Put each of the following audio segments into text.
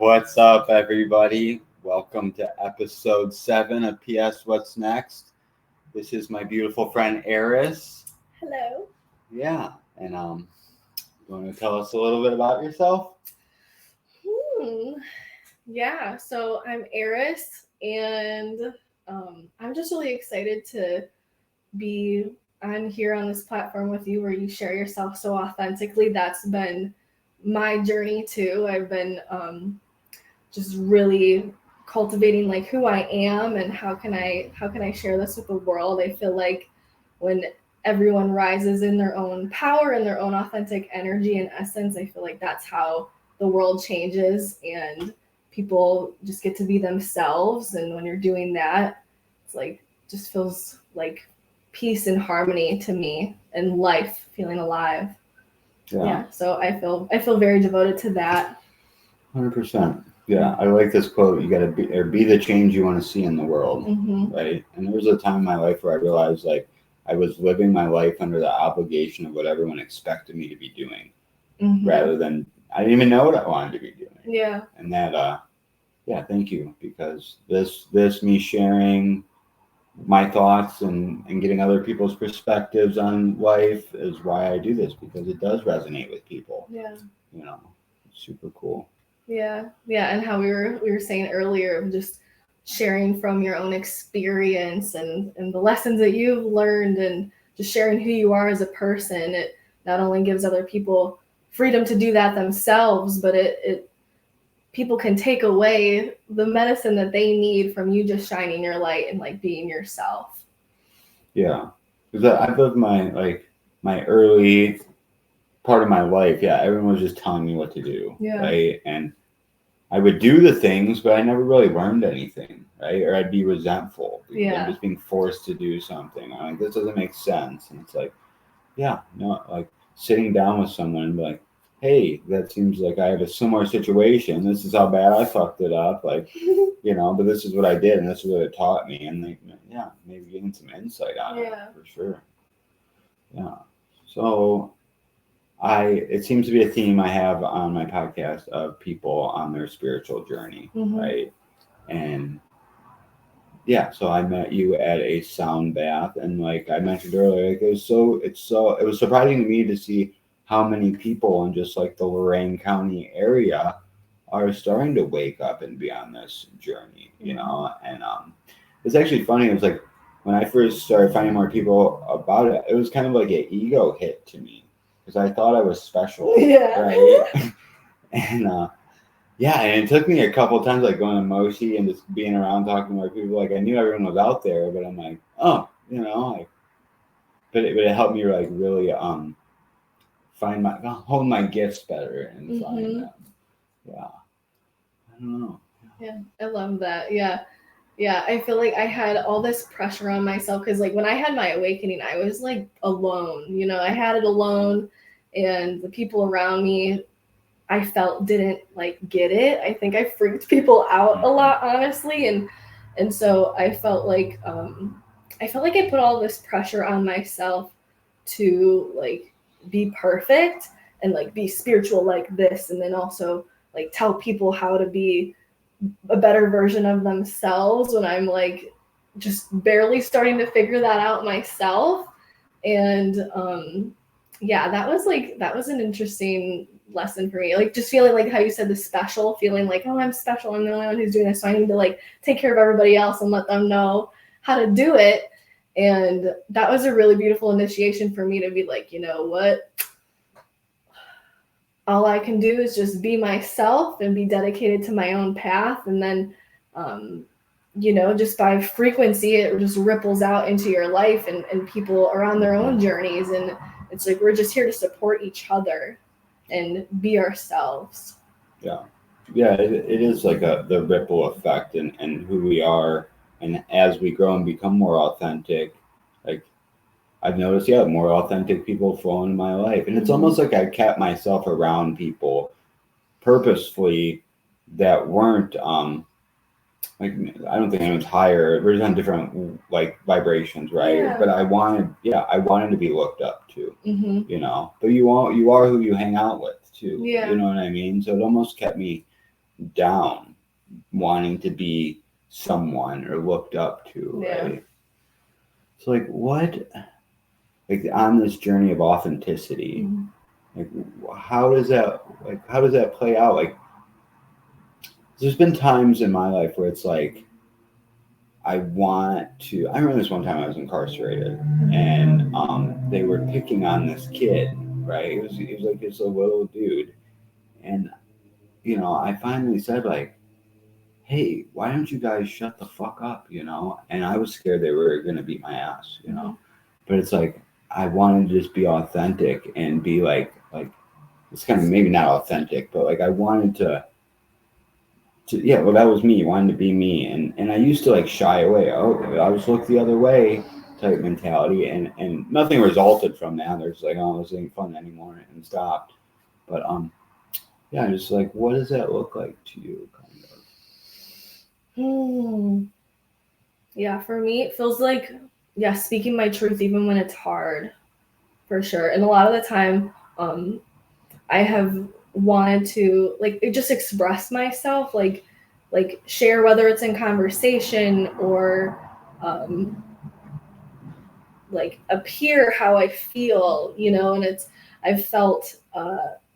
What's up, everybody? Welcome to episode 7 of PS What's Next. This is my beautiful friend Arys. Hello. Yeah, and you want to tell us a little bit about yourself? Yeah, so I'm Arys, and I'm just really excited to be on here on this platform with you where you share yourself so authentically. That's been my journey too. I've been just really cultivating like who I am and how can I share this with the world. I feel like when everyone rises in their own power and their own authentic energy and essence, I feel like that's how the world changes and people just get to be themselves. And when you're doing that, it's like just feels like peace and harmony to me and life, feeling alive. Yeah. So I feel very devoted to that. 100%. Yeah, I like this quote. You got to be the change you want to see in the world, right? And there was a time in my life where I realized like I was living my life under the obligation of what everyone expected me to be doing, rather than I didn't even know what I wanted to be doing. Yeah. And that, yeah, thank you, because this me sharing my thoughts and getting other people's perspectives on life is why I do this, because it does resonate with people. Yeah. You know, it's super cool. Yeah, and how we were saying earlier of just sharing from your own experience and the lessons that you've learned and just sharing who you are as a person. It not only gives other people freedom to do that themselves, but it people can take away the medicine that they need from you just shining your light and like being yourself. Yeah, because I've lived my early part of my life. Yeah, everyone was just telling me what to do, right? And I would do the things, but I never really learned anything, right? Or I'd be resentful because I'm just being forced to do something. I'm like, this doesn't make sense. And it's like, yeah, no, like sitting down with someone and be like, hey, that seems like I have a similar situation. This is how bad I fucked it up. Like, but this is what I did and this is what it taught me. And like, yeah, maybe getting some insight on it for sure. Yeah. So it seems to be a theme I have on my podcast of people on their spiritual journey, right? And yeah, so I met you at a sound bath, and like I mentioned earlier, like it was surprising to me to see how many people in just like the Lorain County area are starting to wake up and be on this journey, and it's actually funny. It was like when I first started finding more people about it, it was kind of like an ego hit to me. Because I thought I was special, right? And and it took me a couple of times, like going to Moshi and just being around talking to more people. Like I knew everyone was out there, but I'm like, but it helped me like really hone my gifts better and find them. Yeah, I don't know. Yeah, I love that. Yeah, I feel like I had all this pressure on myself because like when I had my awakening, I was like alone. I had it alone, and the people around me I felt didn't like get it. I think I freaked people out a lot, honestly, and so I felt like I put all this pressure on myself to like be perfect and like be spiritual like this, and then also like tell people how to be a better version of themselves when I'm like just barely starting to figure that out myself. And that was an interesting lesson for me, like just feeling like how you said the special feeling, like, oh, I'm special, I'm the only one who's doing this, so I need to like take care of everybody else and let them know how to do it. And that was a really beautiful initiation for me to be like, you know what, all I can do is just be myself and be dedicated to my own path. And then just by frequency it just ripples out into your life, and people are on their own journeys, and it's like we're just here to support each other and be ourselves. Yeah, it is like the ripple effect and who we are, and as we grow and become more authentic, like I've noticed, more authentic people flow into my life, and it's almost like I kept myself around people purposefully that weren't like, I don't think anyone's higher. We're just on different like vibrations, right? Yeah. But I wanted to be looked up to, But you are who you hang out with too. Yeah. You know what I mean? So it almost kept me down, wanting to be someone or looked up to, right? So like what, like on this journey of authenticity, like how does that play out? Like there's been times in my life where it's like I remember this one time I was incarcerated and they were picking on this kid, right? He was like this little dude. And you know, I finally said like, hey, why don't you guys shut the fuck up, you know? And I was scared they were gonna beat my ass, you know. But it's like I wanted to just be authentic and be like it's kind of maybe not authentic, but like I wanted to yeah, well that was me, wanting to be me. And I used to like shy away. Oh, I was look the other way type mentality and nothing resulted from that. There's like, oh, this ain't fun anymore and stopped. But yeah, just like what does that look like to you kind of? Yeah, for me it feels like speaking my truth even when it's hard, for sure. And a lot of the time I have wanted to like just express myself, like share, whether it's in conversation or like appear how I feel, you know. And I've felt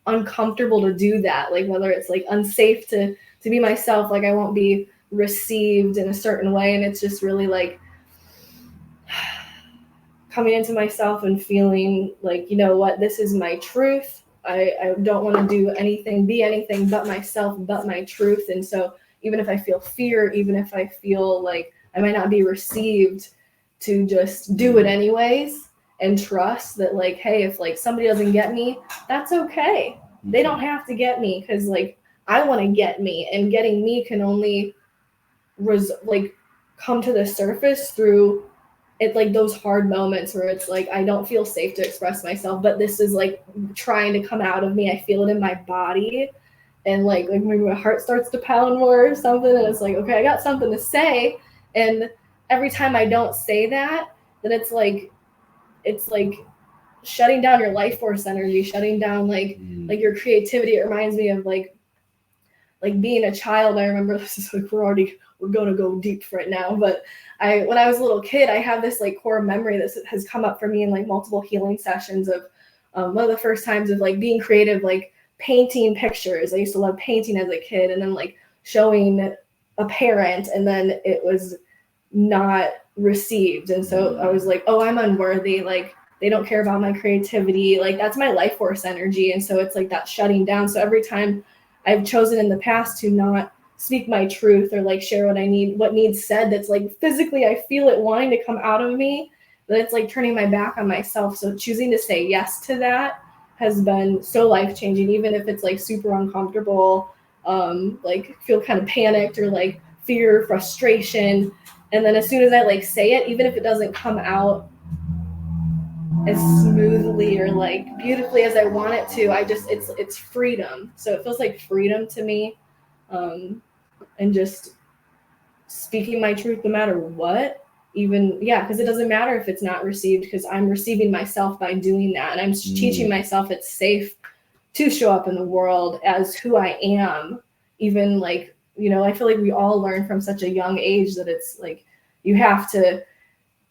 uncomfortable to do that, like whether it's like unsafe to be myself, like I won't be received in a certain way. And it's just really like coming into myself and feeling like, you know what, this is my truth. I don't want to do anything, be anything but myself, but my truth. And so even if I feel fear, even if I feel like I might not be received, to just do it anyways and trust that like, hey, if like somebody doesn't get me, that's okay. They don't have to get me, because like I want to get me, and getting me can only come to the surface through it, like those hard moments where it's like I don't feel safe to express myself, but this is like trying to come out of me. I feel it in my body, and like maybe my heart starts to pound more or something, and it's like, okay, I got something to say. And every time I don't say that, then it's like shutting down your life force energy, shutting down like your creativity. It reminds me of like being a child. I remember, this is like we're going to go deep right now, but when I was a little kid, I have this like core memory that has come up for me in like multiple healing sessions of one of the first times of like being creative, like painting pictures. I used to love painting as a kid, and then like showing a parent, and then it was not received. And so I was like, oh, I'm unworthy. Like they don't care about my creativity. Like that's my life force energy. And so it's like that shutting down. So every time I've chosen in the past to not speak my truth or like share what I need, what needs said, that's like physically I feel it wanting to come out of me, that it's like turning my back on myself. So choosing to say yes to that has been so life-changing, even if it's like super uncomfortable, like feel kind of panicked or like fear, frustration. And then as soon as I like say it, even if it doesn't come out as smoothly or like beautifully as I want it to, it's freedom. So it feels like freedom to me. And just speaking my truth no matter what, even, because it doesn't matter if it's not received, because I'm receiving myself by doing that. And I'm teaching myself it's safe to show up in the world as who I am. Even like, you know, I feel like we all learn from such a young age that it's like you have to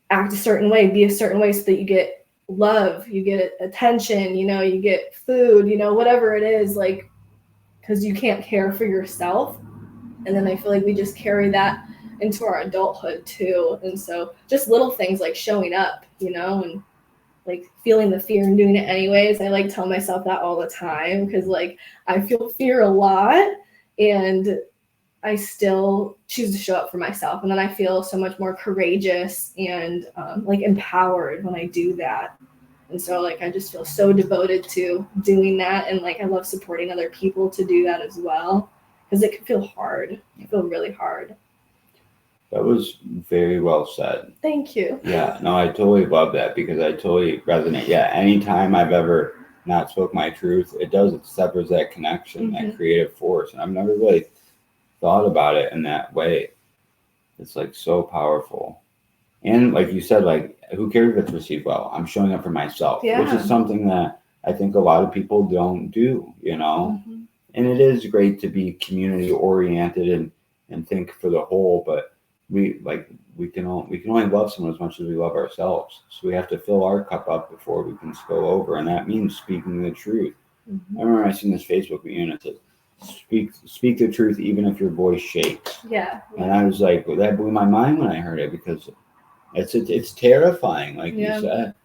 act a certain way, be a certain way, so that you get love, you get attention, you know, you get food, you know, whatever it is, like, because you can't care for yourself. And then I feel like we just carry that into our adulthood too. And so just little things like showing up, you know, and like feeling the fear and doing it anyways. I like tell myself that all the time, because like I feel fear a lot and I still choose to show up for myself. And then I feel so much more courageous and like empowered when I do that. And so like I just feel so devoted to doing that. And like I love supporting other people to do that as well, because it can feel hard. It can feel really hard. That was very well said. Thank you. Yeah, no, I totally love that, because I totally resonate. Yeah, anytime I've ever not spoke my truth, it severs that connection, that creative force. And I've never really thought about it in that way. It's like so powerful. And like you said, like who cares if it's received well? I'm showing up for myself, which is something that I think a lot of people don't do, you know? and it is great to be community oriented and think for the whole, but we can only love someone as much as we love ourselves. So we have to fill our cup up before we can spill over, and that means speaking the truth. I remember I seen this Facebook meme and it said, "Speak the truth even if your voice shakes." Yeah. And I was like, well, that blew my mind when I heard it, because it's terrifying, like you said.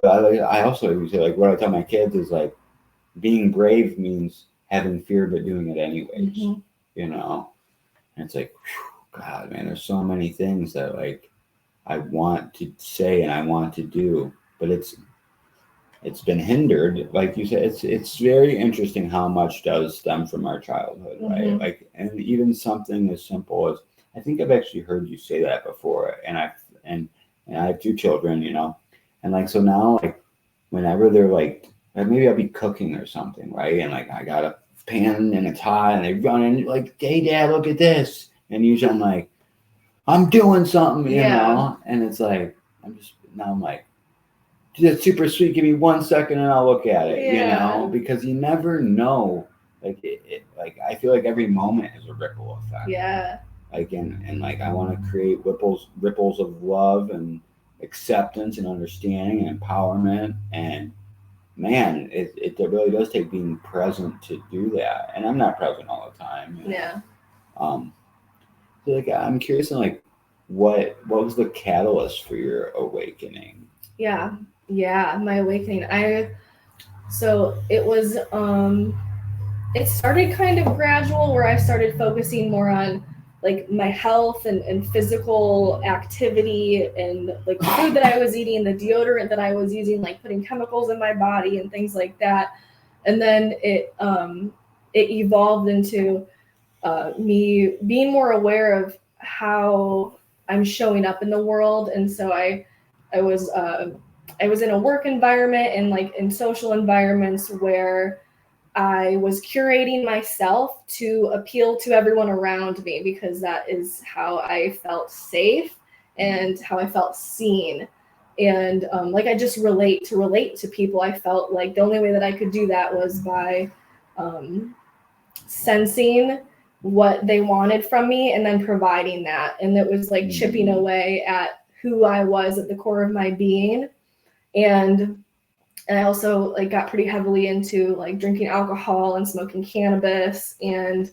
But I also would say, like, what I tell my kids is, like, being brave means having fear but doing it anyways. You know, and it's like, whew, God, man, there's so many things that, like, I want to say and I want to do, but it's been hindered, like you said. It's very interesting how much does stem from our childhood, right? Like, and even something as simple as, I think I've actually heard you say that before, and I have 2 children, you know, and like, so now, like, whenever they're like maybe I'll be cooking or something, right, and like I got a pan and a tie, and they run in like, "Hey, Dad, look at this," and usually I'm like, "I'm doing something," you know, and it's like I'm like, "That's super sweet. Give me 1 second and I'll look at it," you know, because you never know. Like, like, I feel like every moment is a ripple effect. Yeah. Like, and like, I want to create ripples of love and acceptance and understanding and empowerment. And man, it really does take being present to do that. And I'm not present all the time. You know? Yeah. So, like, I'm curious on, like, what was the catalyst for your awakening? Yeah, my awakening. So it was it started kind of gradual, where I started focusing more on like my health and physical activity, and like the food that I was eating, the deodorant that I was using, like putting chemicals in my body and things like that. And then it evolved into me being more aware of how I'm showing up in the world. And so I was in a work environment and like in social environments where I was curating myself to appeal to everyone around me, because that is how I felt safe and how I felt seen. And like, I just relate to people. I felt like the only way that I could do that was by sensing what they wanted from me and then providing that. And it was like chipping away at who I was at the core of my being. And I also like got pretty heavily into like drinking alcohol and smoking cannabis, and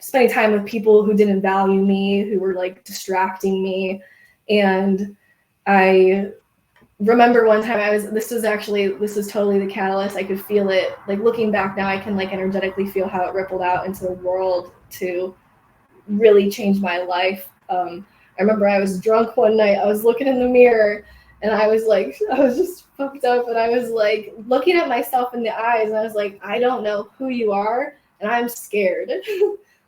spending time with people who didn't value me, who were like distracting me. And I remember one time this was totally the catalyst. I could feel it, like looking back now, I can like energetically feel how it rippled out into the world to really change my life. I remember I was drunk one night. I was looking in the mirror and I was just fucked up, and I was like looking at myself in the eyes, and I was like, I don't know who you are, and I'm scared.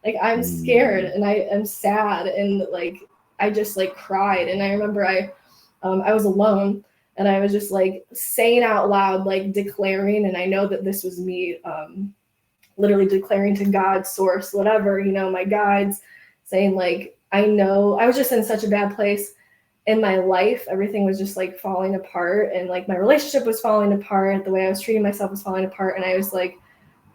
Like, I'm scared, and I am sad, and like I just like cried. And I remember I was alone, and I was just like saying out loud, like declaring, and I know that this was me literally declaring to God, source, whatever, you know, my guides, saying like, I know I was just in such a bad place in my life. Everything was just like falling apart, and like my relationship was falling apart, the way I was treating myself was falling apart. And I was like,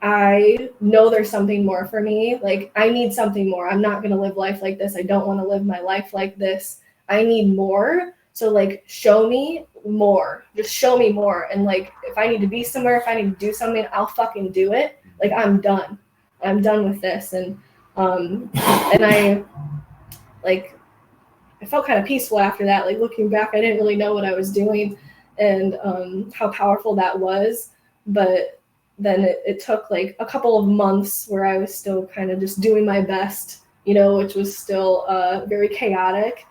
I know there's something more for me. Like, I need something more. I'm not going to live life like this. I don't want to live my life like this. I need more. So like, show me more, just show me more. And like, if I need to be somewhere, if I need to do something, I'll fucking do it. Like, I'm done with this. And I like, I felt kind of peaceful after that. Like, looking back, I didn't really know what I was doing and how powerful that was. But then it took like a couple of months where I was still kind of just doing my best, you know, which was still very chaotic.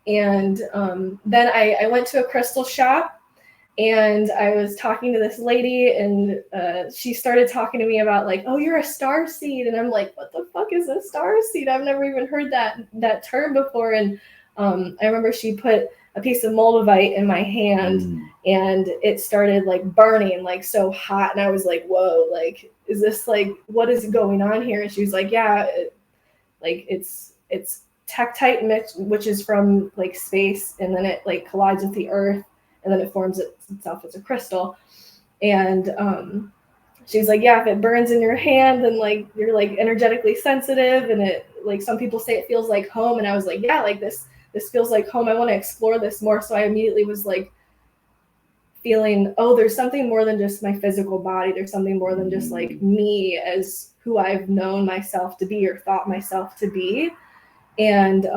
And then I went to a crystal shop, and I was talking to this lady, and she started talking to me about like, oh, you're a star seed. And I'm like, what the fuck is a star seed? I've never even heard that term before. And I remember she put a piece of moldavite in my hand, and it started like burning, like so hot. And I was like, whoa, like, is this like, what is going on here? And she was like, yeah, it's tektite mix, which is from like space, and then it like collides with the earth, and then it forms itself as a crystal. And she's like, yeah, if it burns in your hand, then like you're like energetically sensitive, and it like some people say it feels like home. And I was like, yeah, like this feels like home. I want to explore this more. So I immediately was like feeling, oh, there's something more than just my physical body. There's something more than just like me as who I've known myself to be or thought myself to be. And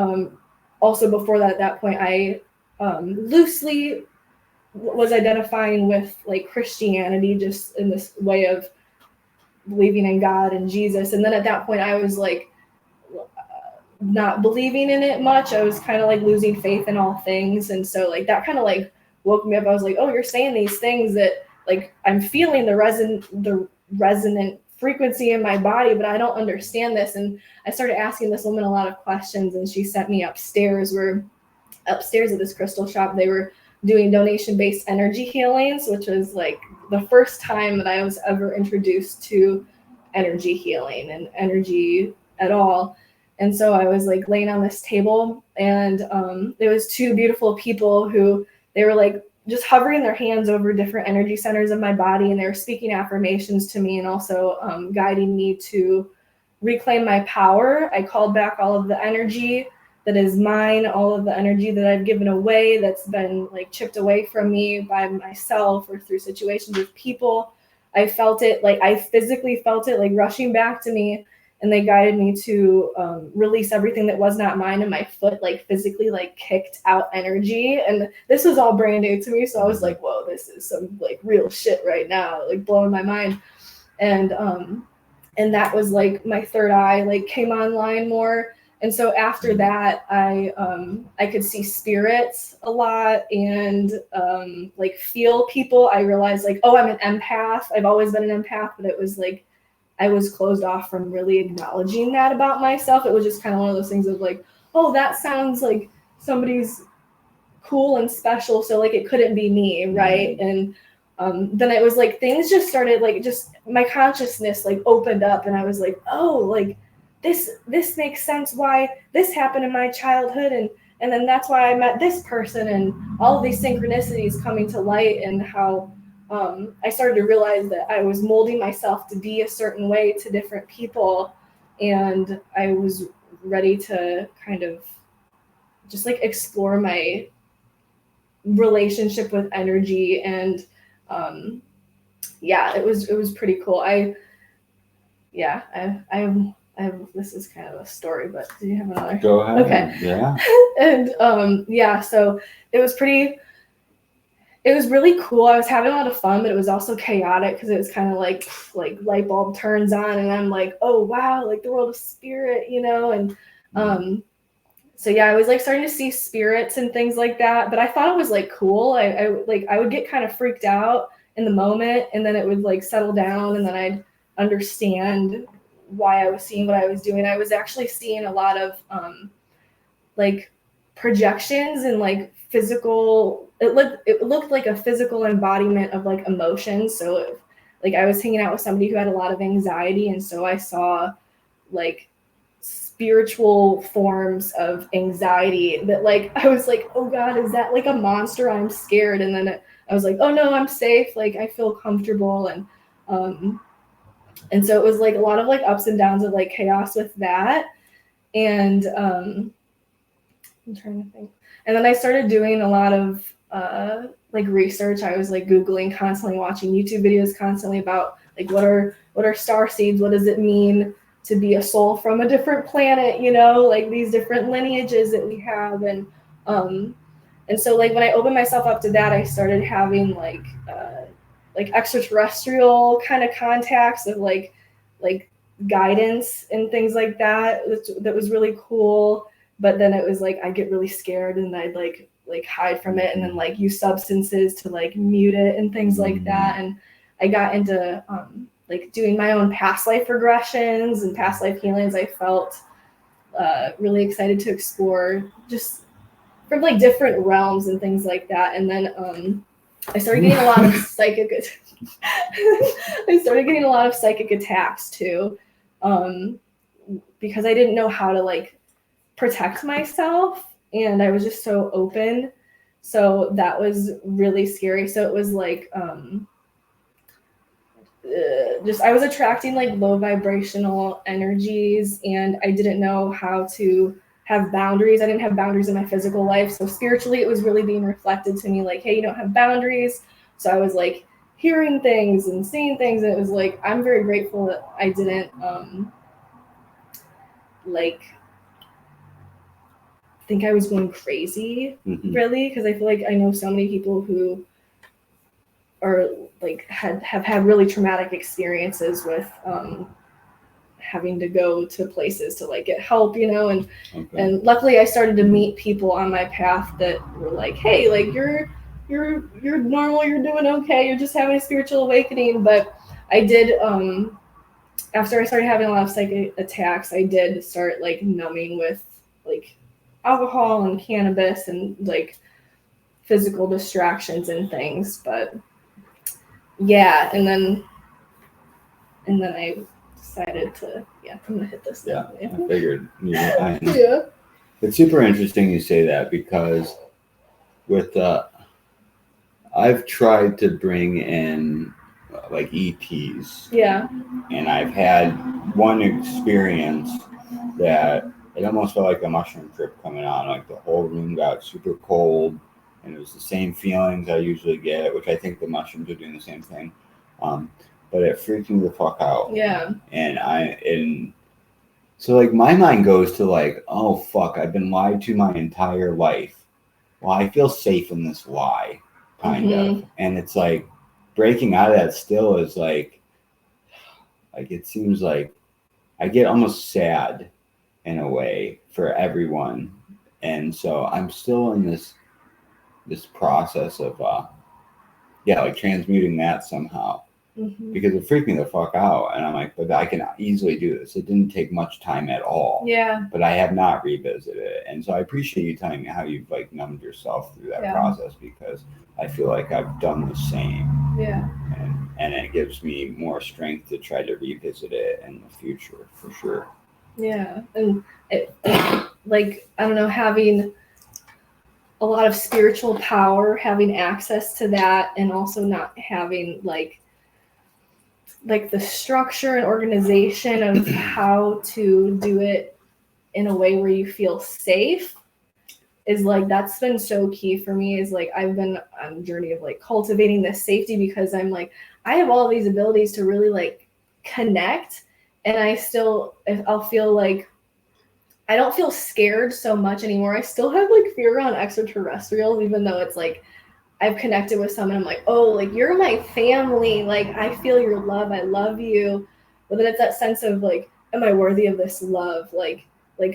also before that, at that point, I loosely was identifying with like Christianity, just in this way of believing in God and Jesus. And then at that point, I was like not believing in it much. I was kind of like losing faith in all things. And so like that kind of like woke me up. I was like, oh, you're saying these things that like I'm feeling the resonant frequency in my body, but I don't understand this. And I started asking this woman a lot of questions, and she sent me upstairs. We're upstairs at this crystal shop. They were doing donation-based energy healings, which was like the first time that I was ever introduced to energy healing and energy at all. And so I was like laying on this table, and there was two beautiful people who they were like just hovering their hands over different energy centers of my body, and they were speaking affirmations to me and also guiding me to reclaim my power. I called back all of the energy that is mine, all of the energy that I've given away that's been like chipped away from me by myself or through situations with people. I felt it, like I physically felt it like rushing back to me, and they guided me to release everything that was not mine, and my foot like physically like kicked out energy. And this was all brand new to me, so I was like, whoa, this is some like real shit right now, like blowing my mind. And that was like my third eye like came online more. And so after that, I could see spirits a lot and like feel people. I realized like, oh, I'm an empath. I've always been an empath, but it was like I was closed off from really acknowledging that about myself. It was just kind of one of those things of like, oh, that sounds like somebody's cool and special, so like it couldn't be me, right? And then it was like things just started like just my consciousness like opened up, and I was like, oh, like this makes sense why this happened in my childhood, and then that's why I met this person, and all of these synchronicities coming to light, and how I started to realize that I was molding myself to be a certain way to different people, and I was ready to kind of just like explore my relationship with energy. And yeah, it was pretty cool. I have this is kind of a story, but do you have another? Go ahead. Okay. Yeah. And yeah, so it was really cool. I was having a lot of fun, but it was also chaotic because it was kind of like light bulb turns on, and I'm like, oh wow, like the world of spirit, you know. And so yeah, I was like starting to see spirits and things like that, but I thought it was like cool. I would get kind of freaked out in the moment, and then it would like settle down, and then I'd understand why I was seeing what I was doing. I was actually seeing a lot of like projections and like physical. It looked like a physical embodiment of like emotions. So like I was hanging out with somebody who had a lot of anxiety, and so I saw like spiritual forms of anxiety that like I was like, oh god, is that like a monster? I'm scared. And then I was like, oh no, I'm safe, like I feel comfortable. And so it was like a lot of like ups and downs of like chaos with that. And I'm trying to think. And then I started doing a lot of like research. I was like Googling constantly, watching YouTube videos constantly about like what are star seeds, what does it mean to be a soul from a different planet, you know, like these different lineages that we have. And so like when I opened myself up to that, I started having like extraterrestrial kind of contacts of like guidance and things like that. That was really cool. But then it was like I get really scared, and I'd like hide from it, and then like use substances to like mute it and things like that. And I got into like doing my own past life regressions and past life healings. I felt really excited to explore just from like different realms and things like that. And then I started getting a lot of psychic attacks too, because I didn't know how to like protect myself, and I was just so open. So that was really scary. So it was like just I was attracting like low vibrational energies, and I didn't know how to have boundaries. I didn't have boundaries in my physical life. So spiritually, it was really being reflected to me like, hey, you don't have boundaries. So I was like hearing things and seeing things. And it was like, I'm very grateful that I didn't like think I was going crazy, really. Because I feel like I know so many people who are like have had really traumatic experiences with having to go to places to like get help, you know, and luckily I started to meet people on my path that were like, hey, like you're normal, you're doing okay, you're just having a spiritual awakening. But I did after I started having a lot of psychic attacks, I did start like numbing with like alcohol and cannabis and like physical distractions and things. But yeah, and then I decided to, I'm gonna hit this. Yeah, I figured. Yeah. It's super interesting you say that, because with I've tried to bring in like ETs. Yeah. And I've had one experience that it almost felt like a mushroom trip coming on. Like the whole room got super cold, and it was the same feelings I usually get, which I think the mushrooms are doing the same thing. But it freaked me the fuck out. Yeah. And so like my mind goes to like, oh fuck, I've been lied to my entire life. Well, I feel safe in this lie, kind of. And it's like breaking out of that still is like it seems like I get almost sad in a way for everyone. And so I'm still in this process of like transmuting that somehow. Because it freaked me the fuck out, and I'm like, but I can easily do this. It didn't take much time at all. Yeah. But I have not revisited it, and so I appreciate you telling me how you've like numbed yourself through that process, because I feel like I've done the same. Yeah. And it gives me more strength to try to revisit it in the future, for sure. Yeah, and it like, I don't know, having a lot of spiritual power, having access to that, and also not having like the structure and organization of how to do it in a way where you feel safe is like, that's been so key for me. Is like, I've been on a journey of like cultivating this safety, because I'm like, I have all these abilities to really like connect, and I'll feel like I don't feel scared so much anymore. I still have like fear around extraterrestrials, even though it's like I've connected with someone. I'm like, oh, like you're my family. Like I feel your love. I love you. But then it's that sense of like, am I worthy of this love? Like,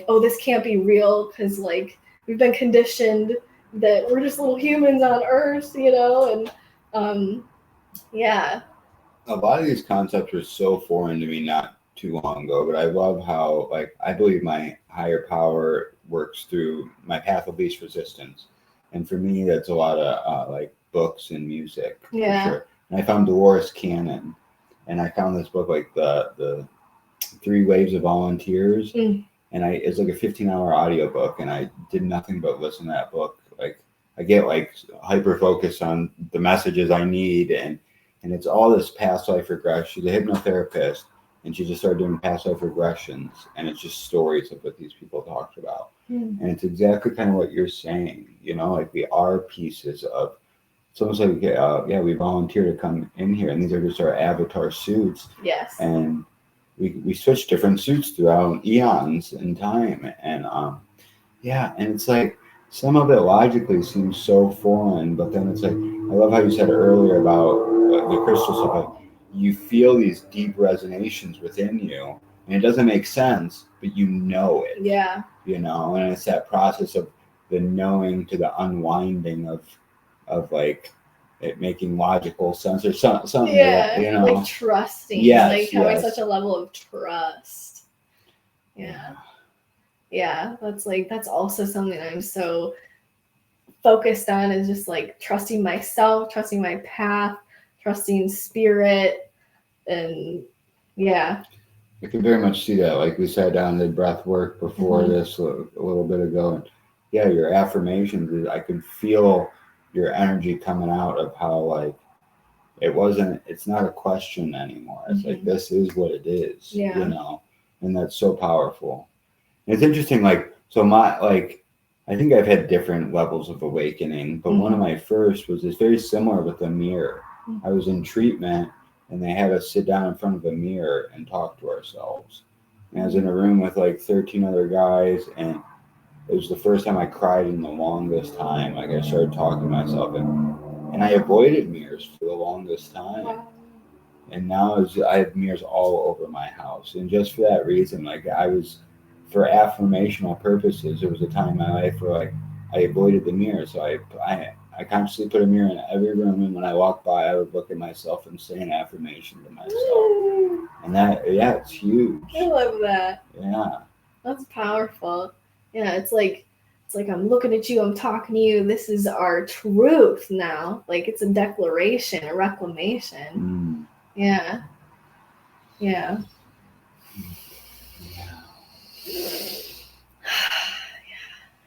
oh, this can't be real, because like we've been conditioned that we're just little humans on Earth, you know? And yeah. A lot of these concepts were so foreign to me not too long ago, but I love how like I believe my higher power works through my path of least resistance. And for me, that's a lot of like books and music. Yeah. For sure. And I found Dolores Cannon, and I found this book, like the 3 Waves of Volunteers. And it's like a 15-hour audiobook, and I did nothing but listen to that book. Like I get like hyper focused on the messages I need, and it's all this past life regression. She's a hypnotherapist, and she just started doing past life regressions, and it's just stories of what these people talked about. And it's exactly kind of what you're saying, you know, like we are pieces of, it's almost like, we volunteer to come in here, and these are just our avatar suits. Yes. And we switch different suits throughout eons in time. And and it's like, some of it logically seems so foreign, but then it's like, I love how you said earlier about the crystal stuff, like you feel these deep resonations within you, and it doesn't make sense, but you know it. Yeah. You know, and it's that process of the knowing to the unwinding of like it making logical sense or something. Yeah, you know, like trusting. Yes, like having such a level of trust. Yeah, that's also something I'm so focused on, is just like trusting myself, trusting my path, trusting spirit. And I can very much see that. Like we sat down and did breath work before this a little bit ago, and your affirmations, I could feel your energy coming out of how like it's not a question anymore. It's like, this is what it is, you know, and that's so powerful. And it's interesting, like, so I think I've had different levels of awakening, but one of my first was this very similar with a mirror. I was in treatment and they had us sit down in front of a mirror and talk to ourselves. And I was in a room with like 13 other guys, and it was the first time I cried in the longest time. Like, I started talking to myself, and I avoided mirrors for the longest time. Wow. And now I have mirrors all over my house. And just for that reason, like, for affirmational purposes, there was a time in my life where like I avoided the mirror. So I consciously put a mirror in every room, and when I walked by, I would look at myself and say an affirmation to myself. And it's huge. I love that. Yeah. That's powerful. Yeah, it's like I'm looking at you, I'm talking to you. This is our truth now. Like, it's a declaration, a reclamation. Yeah. Yeah.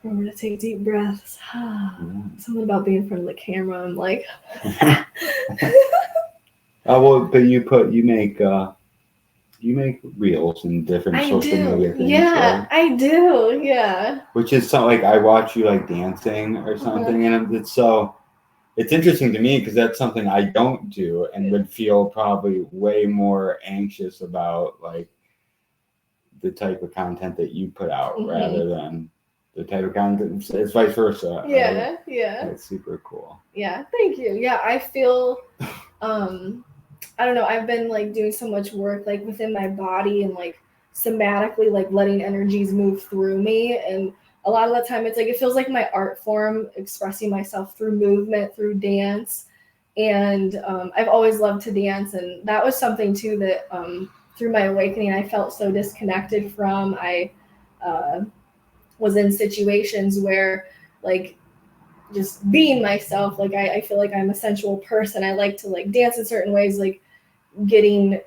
Remember to take deep breaths. Something about being in front of the camera. I'm like. Oh, well, but you make reels and different social media things. Yeah, right? I do. Yeah. Which is something like, I watch you like dancing or something, and it's interesting to me because that's something I don't do and would feel probably way more anxious about, like the type of content that you put out rather than the type of content. It's vice versa. Yeah, right? Yeah. It's super cool. Yeah, thank you. Yeah, I feel, I don't know, I've been like doing so much work like within my body and like somatically like letting energies move through me, and a lot of the time it's like it feels like my art form, expressing myself through movement, through dance. And I've always loved to dance, and that was something too that through my awakening I felt so disconnected from. I was in situations where like just being myself, like I feel like I'm a sensual person. I like to like dance in certain ways, like getting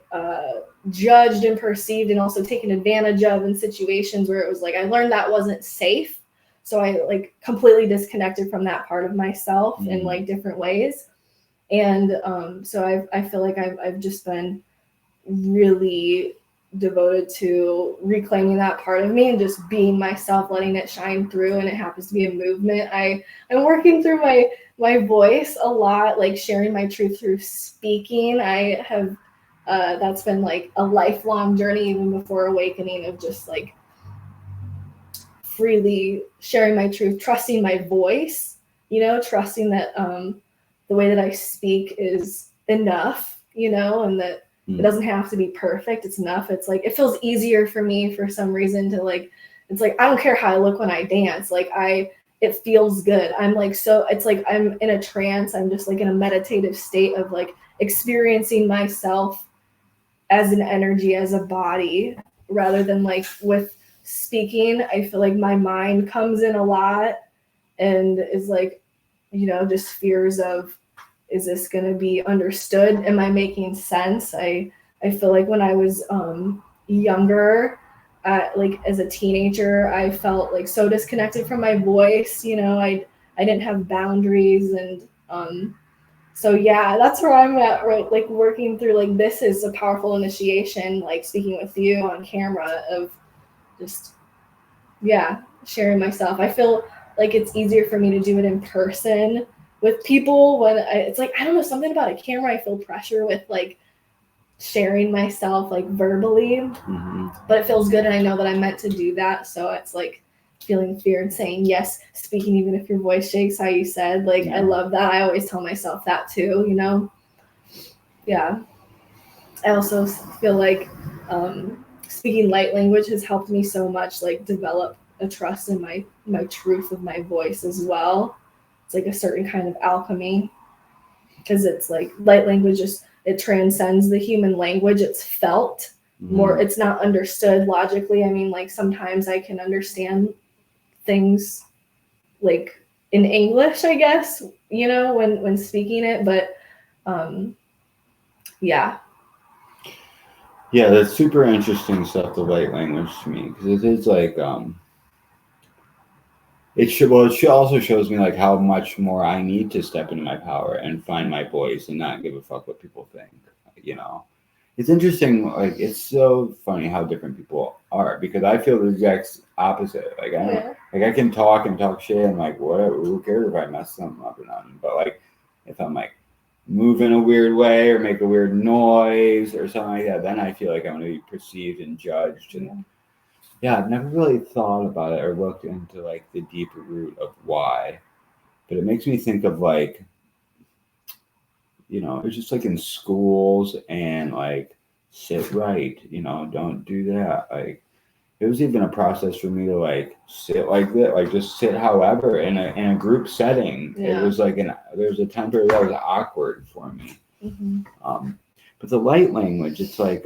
judged and perceived and also taken advantage of in situations where it was like I learned that wasn't safe. So I like completely disconnected from that part of myself in like different ways. And so I feel like I've just been really devoted to reclaiming that part of me and just being myself, letting it shine through. And it happens to be a movement. I'm working through my voice a lot, like sharing my truth through speaking. I have that's been like a lifelong journey, even before awakening, of just like freely sharing my truth, trusting my voice, trusting that the way that I speak is enough, and that it doesn't have to be perfect. It's enough. It's like, it feels easier for me for some reason to like, it's like, I don't care how I look when I dance. Like it feels good. I'm like, so it's like, I'm in a trance. I'm just like in a meditative state of like experiencing myself as an energy, as a body, rather than like with speaking. I feel like my mind comes in a lot and is like, just fears of, is this going to be understood? Am I making sense? I feel like when I was younger, like as a teenager, I felt like so disconnected from my voice. I didn't have boundaries. And so, yeah, that's where I'm at, right? Like working through, like, this is a powerful initiation, like speaking with you on camera, of just, sharing myself. I feel like it's easier for me to do it in person with people when it's like, I don't know, something about a camera, I feel pressure with like sharing myself like verbally, but it feels good. And I know that I'm meant to do that. So it's like feeling fear and saying yes, speaking, even if your voice shakes, how you said, like, I love that. I always tell myself that too, Yeah. I also feel like speaking light language has helped me so much, like develop a trust in my truth of my voice as well. It's like a certain kind of alchemy, because it's like light language, it transcends the human language. It's felt more. It's not understood logically. I mean, like sometimes I can understand things like in English, I guess, when speaking it, but yeah, that's super interesting stuff, the light language, to me, because it is like It also shows me like how much more I need to step into my power and find my voice and not give a fuck what people think. You know, it's interesting. Like it's so funny how different people are because I feel the exact opposite. Like I don't, like I can talk and talk shit and like whatever. Who cares if I mess something up or nothing? But like if I'm like move in a weird way or make a weird noise or something like that, then I feel like I'm going to be perceived and judged and. Yeah, I've never really thought about it or looked into like the deeper root of why, but it makes me think of like, you know, it's just like in schools and like sit right, you know, don't do that. Like it was even a process for me to like sit like that, like just sit however in a group setting. Yeah. It was like there was a time period that was awkward for me. Mm-hmm. But the light language, it's like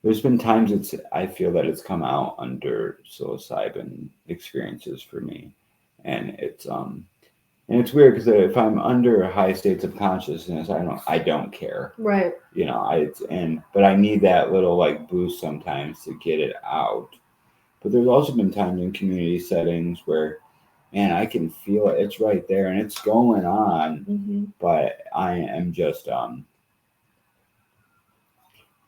there's been times I feel that it's come out under psilocybin experiences for me, and it's weird because if I'm under high states of consciousness, I don't care, right? You know, but I need that little like boost sometimes to get it out. But there's also been times in community settings where, man, I can feel it. It's right there and it's going on, but I am just I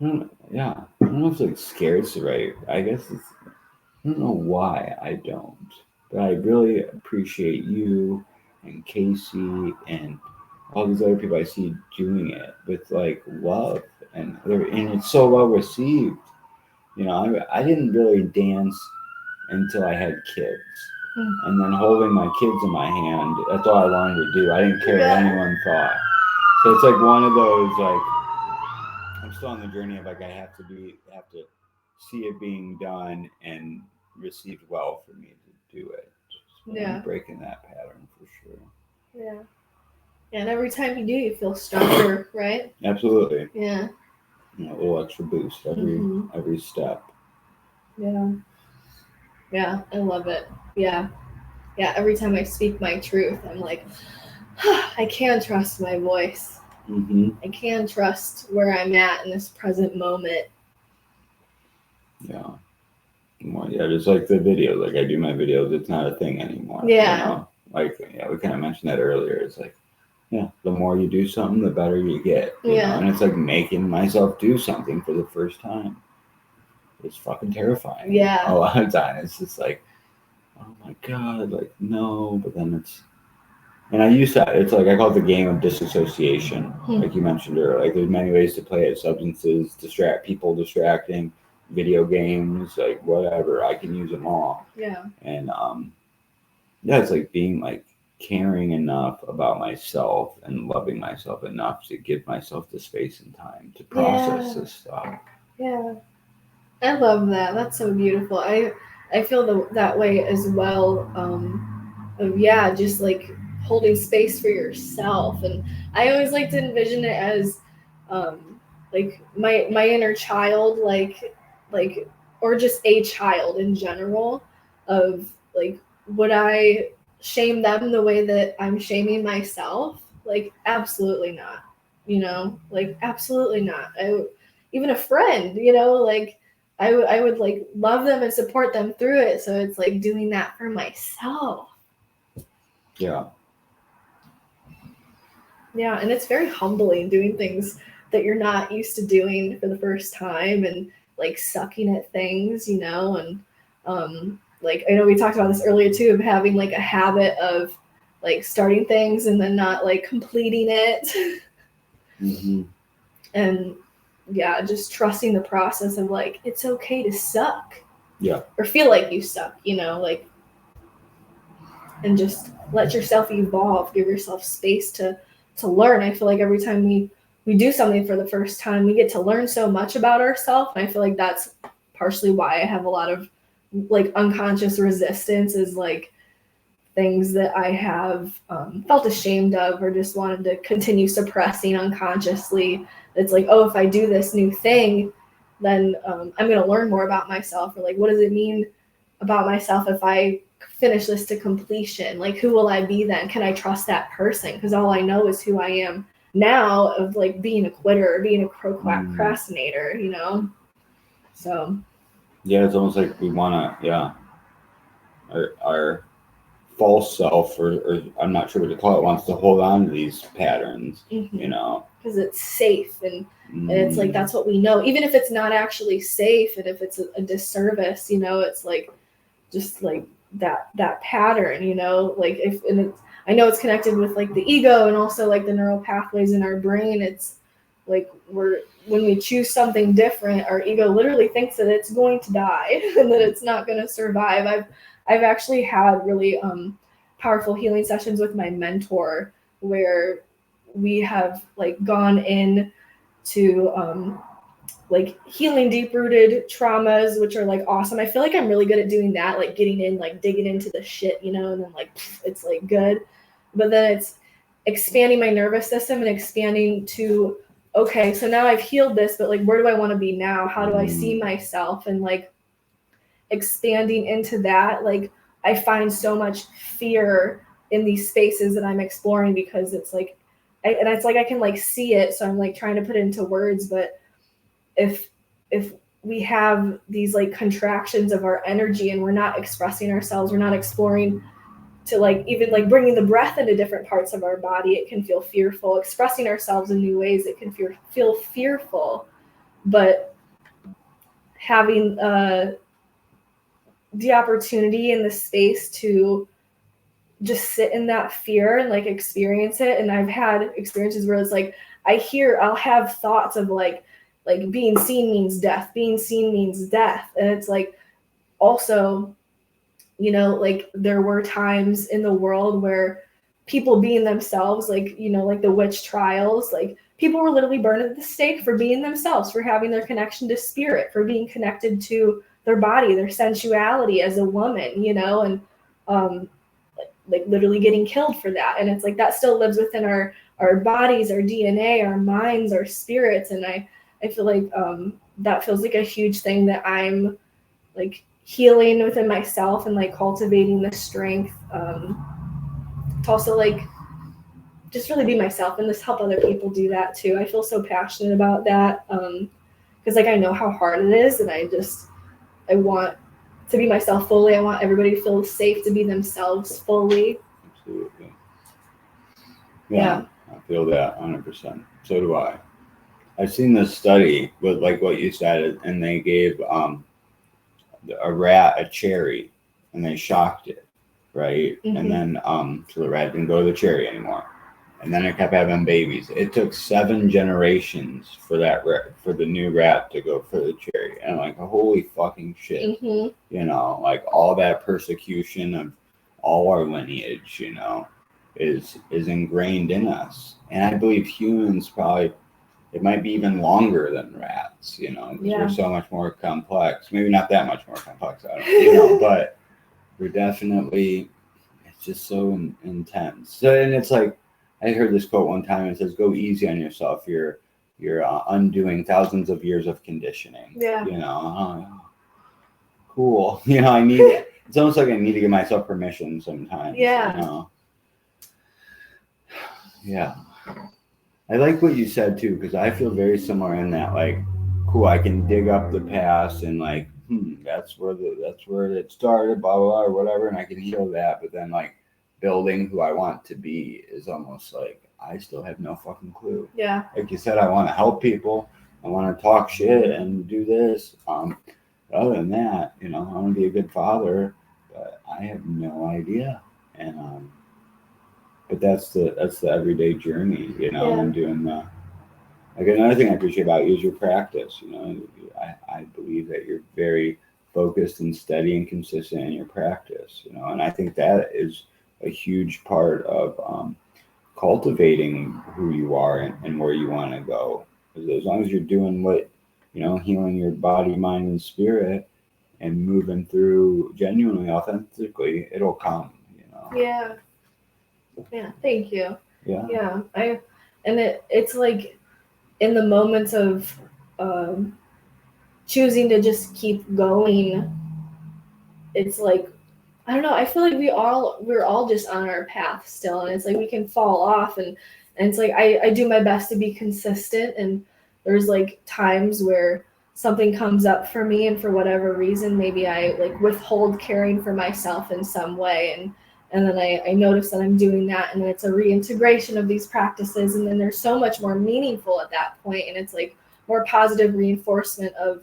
don't know if like scared's the right. I guess I don't know why I don't, but I really appreciate you and Casey and all these other people I see doing it with like love and it's so well received. You know, I didn't really dance until I had kids, and then holding my kids in my hand, that's all I wanted to do. I didn't care what anyone thought. So it's like one of those like. I'm still on the journey of like I have to see it being done and received well for me to do it. So I'm breaking that pattern for sure. Yeah. And every time you do, you feel stronger, right? Absolutely. Yeah. You know, a little extra boost every step. Yeah. Yeah, I love it. Yeah. Yeah, every time I speak my truth, I'm like, I can trust my voice. I can trust where I'm at in this present moment. Yeah. Well, yeah, just like the videos. Like I do my videos, it's not a thing anymore. Yeah. You know? Like we kind of mentioned that earlier. It's like, yeah, the more you do something, the better you get. You know? And it's like making myself do something for the first time. It's fucking terrifying. Yeah. A lot of times it's just like, oh my God, like no, but then and I use that, it's like I call it the game of disassociation, like you mentioned earlier. Like there's many ways to play it. Substances, distracting, video games, like whatever. I can use them all. Yeah. And it's like being like caring enough about myself and loving myself enough to give myself the space and time to process this stuff. Yeah. I love that. That's so beautiful. I feel that way as well. Just like holding space for yourself, and I always like to envision it as like my inner child, like or just a child in general, of like, would I shame them the way that I'm shaming myself? Like absolutely not, you know, like absolutely not. Even a friend, you know, like I would like love them and support them through it. So it's like doing that for myself. Yeah. Yeah, and it's very humbling doing things that you're not used to doing for the first time and like sucking at things, you know, and like I know we talked about this earlier too, of having like a habit of like starting things and then not like completing it. And yeah, just trusting the process of like it's okay to suck. Yeah. Or feel like you suck, you know, like, and just let yourself evolve, give yourself space to learn. I feel like every time we do something for the first time, we get to learn so much about ourselves. And I feel like that's partially why I have a lot of like unconscious resistance, is like things that I have felt ashamed of or just wanted to continue suppressing unconsciously. It's like, oh, if I do this new thing, then I'm going to learn more about myself. Or like, what does it mean about myself if I finish this to completion? Like, who will I be then? Can I trust that person? Because all I know is who I am now, of like being a quitter or being a procrastinator, you know? So. Yeah, it's almost like we want to, our false self, or I'm not sure what to call it, wants to hold on to these patterns, you know, because it's safe, and it's like that's what we know, even if it's not actually safe, and if it's a disservice, you know, it's like just like that pattern, you know, like if, and it's, I know it's connected with like the ego and also like the neural pathways in our brain. It's like when we choose something different, our ego literally thinks that it's going to die and that it's not going to survive. I've actually had really powerful healing sessions with my mentor where we have like gone in to like healing deep-rooted traumas, which are like awesome. I feel like I'm really good at doing that, like getting in, like digging into the shit, you know, and then like it's like good. But then it's expanding my nervous system and expanding to, okay, so now I've healed this, but like where do I want to be now? How do I see myself? And like expanding into that, like I find so much fear in these spaces that I'm exploring, because it's like and it's like I can like see it, so I'm like trying to put it into words. But if we have these like contractions of our energy and we're not expressing ourselves, we're not exploring to like even like bringing the breath into different parts of our body, it can feel fearful. Expressing ourselves in new ways, it can feel fearful. But having the opportunity and the space to just sit in that fear and like experience it. And I've had experiences where it's like I'll have thoughts of like being seen means death, being seen means death. And it's like also, you know, like there were times in the world where people being themselves, like, you know, like the witch trials, like people were literally burned at the stake for being themselves, for having their connection to spirit, for being connected to their body, their sensuality as a woman, you know, and like literally getting killed for that. And it's like that still lives within our bodies, our DNA, our minds, our spirits. And I feel like that feels like a huge thing that I'm like healing within myself and like cultivating the strength to also like just really be myself and just help other people do that too. I feel so passionate about that because like I know how hard it is, and I want to be myself fully. I want everybody to feel safe to be themselves fully. Absolutely. Yeah. I feel that 100%. So do I. I've seen this study with like what you said, and they gave a rat a cherry, and they shocked it, right? And then so the rat didn't go to the cherry anymore, and then it kept having babies. It took 7 generations for the new rat to go for the cherry, and like holy fucking shit, you know, like all that persecution of all our lineage, you know, is ingrained in us. And I believe humans probably, it might be even longer than rats, you know, because we're so much more complex. Maybe not that much more complex, I don't know, you know, but we're definitely, it's just so intense. So, and it's like, I heard this quote one time, it says, go easy on yourself. You're undoing thousands of years of conditioning. Yeah. You know, cool. You know, I need it. It's almost like I need to give myself permission sometimes. Yeah. You know? Yeah. I like what you said too, because I feel very similar in that, like, cool, I can dig up the past and like, that's where it started, blah, blah, blah, or whatever, and I can heal that. But then like building who I want to be is almost like I still have no fucking clue. Yeah. Like you said, I want to help people. I want to talk shit and do this. Other than that, you know, I want to be a good father, but I have no idea. And but that's the everyday journey, you know, and doing the. Like another thing I appreciate about you is your practice. You know, I believe that you're very focused and steady and consistent in your practice. You know, and I think that is a huge part of cultivating who you are and where you want to go. Because as long as you're doing what, you know, healing your body, mind, and spirit, and moving through genuinely, authentically, it'll come. You know. Yeah. Yeah. Thank you. Yeah. Yeah. It's like, in the moments of choosing to just keep going, it's like, I don't know, I feel like we're all just on our path still, and it's like we can fall off, and it's like I do my best to be consistent, and there's like times where something comes up for me, and for whatever reason, maybe I like withhold caring for myself in some way, and then I notice that I'm doing that, and then it's a reintegration of these practices, and then they're so much more meaningful at that point, and it's like more positive reinforcement of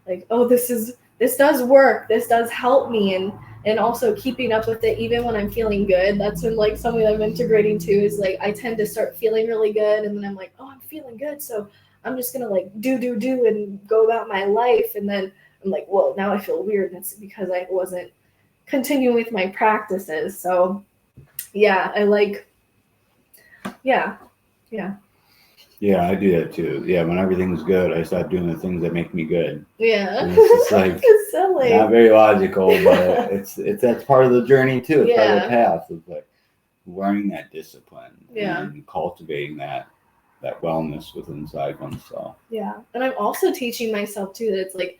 like, oh, this does work, this does help me, and also keeping up with it even when I'm feeling good. That's when like something I'm integrating too is like I tend to start feeling really good, and then I'm like, oh, I'm feeling good, so I'm just gonna like do and go about my life, and then I'm like, well, now I feel weird, and it's because I wasn't continuing with my practices. So yeah, I like, yeah. Yeah, I do that too. Yeah, when everything's good, I start doing the things that make me good. Yeah. And it's just like it's silly. Not very logical, but it's that's part of the journey too. It's part of the path. It's like learning that discipline and cultivating that wellness within inside oneself. Yeah. And I'm also teaching myself too that it's like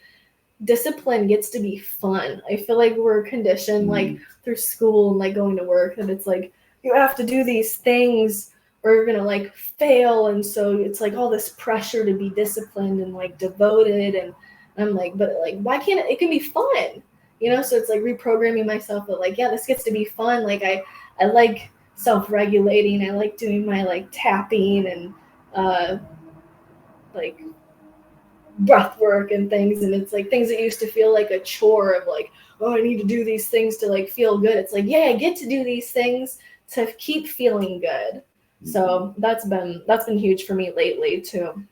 discipline gets to be fun. I feel like we're conditioned like through school and like going to work that it's like you have to do these things or you're gonna like fail, and so it's like all this pressure to be disciplined and like devoted, and I'm like, but like why can't it can be fun, you know? So it's like reprogramming myself that like, yeah, this gets to be fun. Like I like self-regulating, I like doing my like tapping and like breath work and things, and it's like things that used to feel like a chore of like, oh, I need to do these things to like feel good. It's like, yeah, I get to do these things to keep feeling good. So that's been huge for me lately too.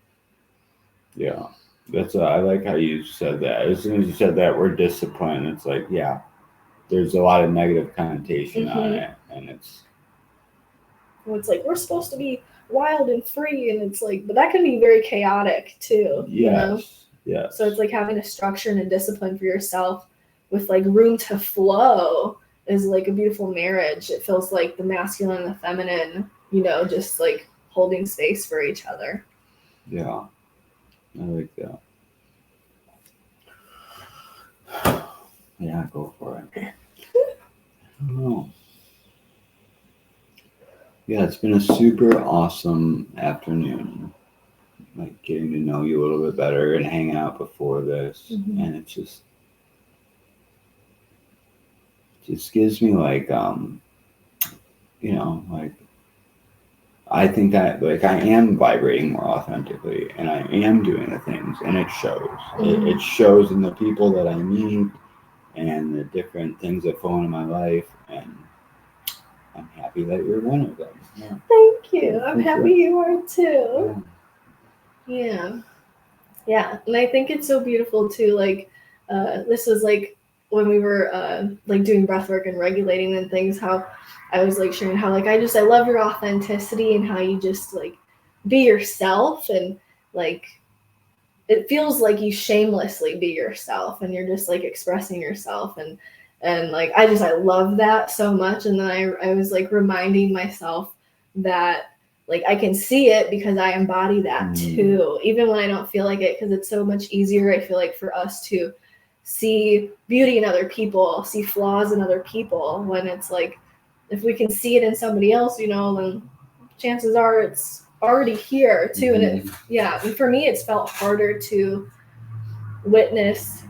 Yeah, that's I like how you said that. As soon as you said that word discipline, it's like, yeah, there's a lot of negative connotation on it, and it's like we're supposed to be wild and free, and it's like, but that can be very chaotic too. Yes. You know? Yeah. So it's like having a structure and a discipline for yourself with like room to flow is like a beautiful marriage. It feels like the masculine and the feminine, you know, just like holding space for each other. Yeah, I like that. Yeah, go for it. I don't know. Yeah, it's been a super awesome afternoon. Like getting to know you a little bit better and hang out before this, and it just gives me like you know, like I think I am vibrating more authentically, and I am doing the things, and it shows. It shows in the people that I meet and the different things that fall into my life, and I'm happy that you're one of them. Yeah. Thank you. I'm happy you are too. Yeah. Yeah. And I think it's so beautiful too. Like, this was like when we were like doing breath work and regulating and things, how I was like sharing how like I love your authenticity and how you just like be yourself, and like it feels like you shamelessly be yourself and you're just like expressing yourself, and like I love that so much. And then I was like reminding myself that like I can see it because I embody that too, even when I don't feel like it, because it's so much easier, I feel like, for us to see beauty in other people, see flaws in other people, when it's like if we can see it in somebody else, you know, then chances are it's already here too. And it, and for me it's felt harder to witness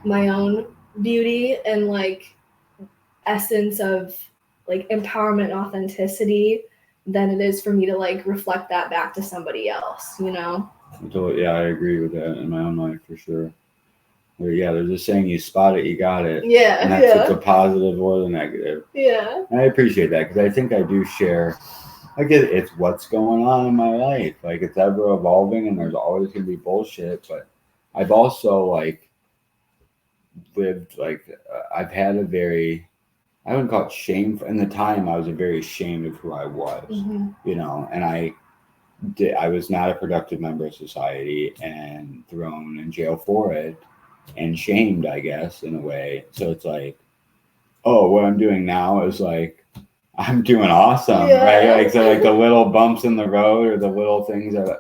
my own beauty and like essence of like empowerment and authenticity than it is for me to like reflect that back to somebody else, you know? Yeah, I agree with that in my own life for sure. But yeah, there's a saying, you spot it, you got it. Yeah. And that's the positive or the negative. Yeah. And I appreciate that because I think I do share, like it's what's going on in my life. Like it's ever evolving and there's always going to be bullshit. But I've also like lived, like I've had a very, I wouldn't call it shameful. In the time, I was very ashamed of who I was, you know, and I was not a productive member of society and thrown in jail for it and shamed, I guess, in a way. So it's like, oh, what I'm doing now is like, I'm doing awesome, right? Like, so like the little bumps in the road or the little things that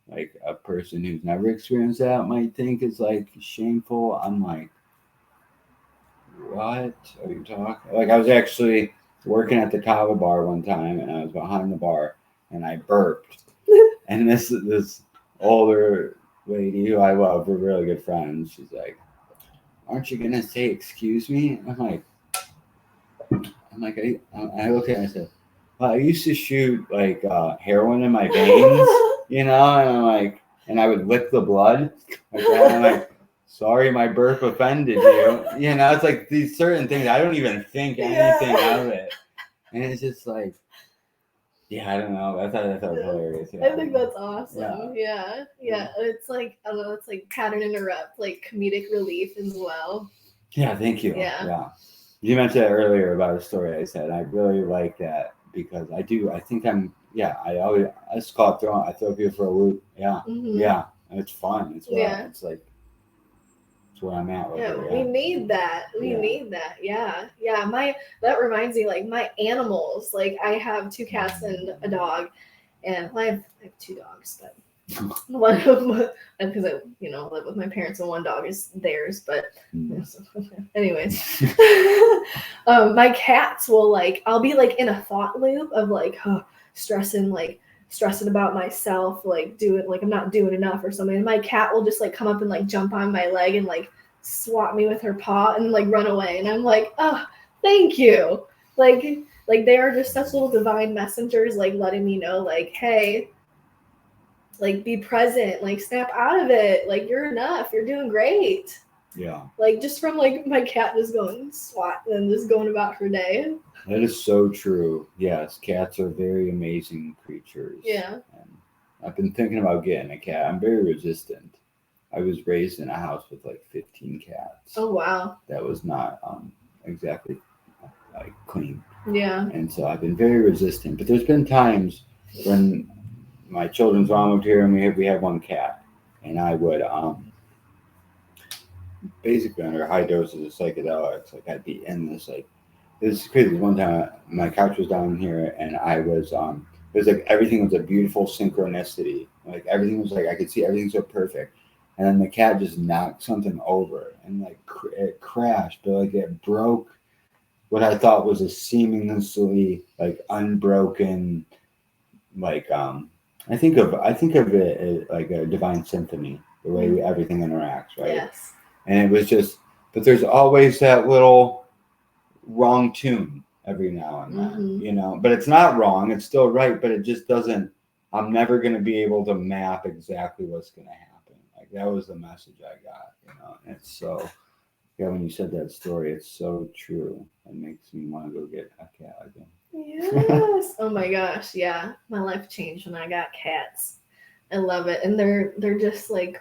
like a person who's never experienced that might think is like shameful. I'm like, what are you talking? Like I was actually working at the Kava bar one time and I was behind the bar and I burped. And this older lady who I love, we're really good friends. She's like, "Aren't you gonna say excuse me?" I look at her and I said, "Well, I used to shoot like heroin in my veins, and I'm like, and I would lick the blood like that. I'm like, sorry, my burp offended you. It's like these certain things. I don't even think anything of it, and it's just like, yeah, I don't know. I thought it was hilarious. Yeah. I think that's awesome. Yeah. It's like, I don't know, it's like pattern interrupt, like comedic relief as well. Yeah, thank you. Yeah. You mentioned that earlier about a story I said. I really like that because I think I just call it I throw people for a loop. Yeah. Mm-hmm. Yeah. And it's fun. It's it's like, it's where I'm at. We need that. We need that. Yeah. That reminds me, like my animals, like I have 2 cats and a dog, and I have 2 dogs, but one of them, because I live with my parents and one dog is theirs, but anyways, my cats will I'll be in a thought loop of stressing about myself, I'm not doing enough or something, and my cat will just come up and jump on my leg and swat me with her paw and run away, and I'm like, oh, thank you, they are just such little divine messengers, letting me know, hey, be present, snap out of it, you're enough, you're doing great. Yeah. Just from my cat just going swat and just going about her day. That is so true. Yes, cats are very amazing creatures. Yeah. And I've been thinking about getting a cat. I'm very resistant. I was raised in a house with 15 cats. Oh wow. That was not exactly clean. Yeah. And so I've been very resistant. But there's been times when my children's mom moved here, and we had 1 cat, and I would basically under high doses of psychedelics, I'd be in this this is crazy. One time my couch was down here, and I was it was everything was a beautiful synchronicity. Everything was I could see everything so perfect, and then the cat just knocked something over, and it crashed, but it broke what I thought was a seamlessly unbroken I think of it as a divine symphony, the way everything interacts, right? Yes. And it was just, but there's always that little wrong tune every now and then, but it's not wrong, it's still right, but it just doesn't, I'm never going to be able to map exactly what's going to happen. That was the message I got, and it's so, when you said that story, it's so true. It makes me want to go get a cat again. Yes. Oh my gosh. Yeah. My life changed when I got cats. I love it. And they're just I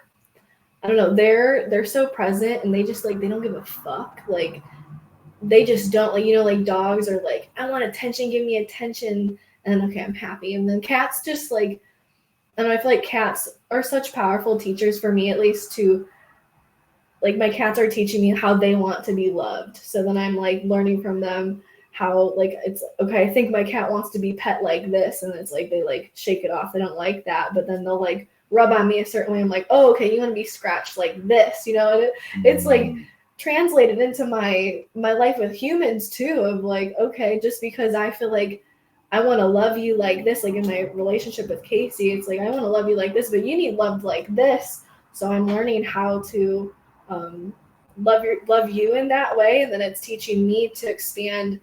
don't know, they're so present, and they just they don't give a fuck. They just don't dogs are I want attention, give me attention, and okay, I'm happy. And then cats just I don't know, I feel like cats are such powerful teachers for me, at least to my cats are teaching me how they want to be loved. So then I'm learning from them how it's okay, I think my cat wants to be pet like this, and it's they shake it off, they don't like that, but then they'll rub on me a certain way, I'm oh, okay, you want to be scratched like this, and it's translated into my life with humans too, of okay, just because I feel I want to love you like this, in my relationship with Casey, it's I want to love you like this, but you need loved like this. So I'm learning how to love you in that way, and then it's teaching me to expand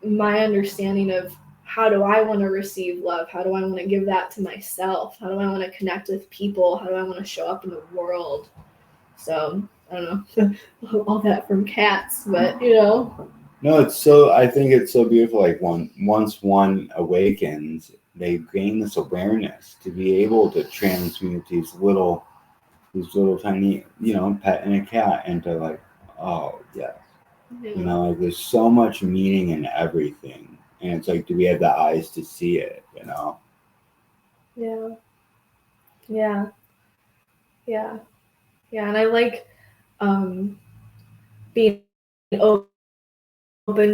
my understanding of how do I want to receive love, how do I want to give that to myself, how do I want to connect with people, how do I want to show up in the world. So I don't know, all that from cats, but no, it's so, I think it's so beautiful. Once one awakens, they gain this awareness to be able to transmute these little tiny, pet and a cat into oh yeah. There's so much meaning in everything, and it's do we have the eyes to see it? Yeah. And I being open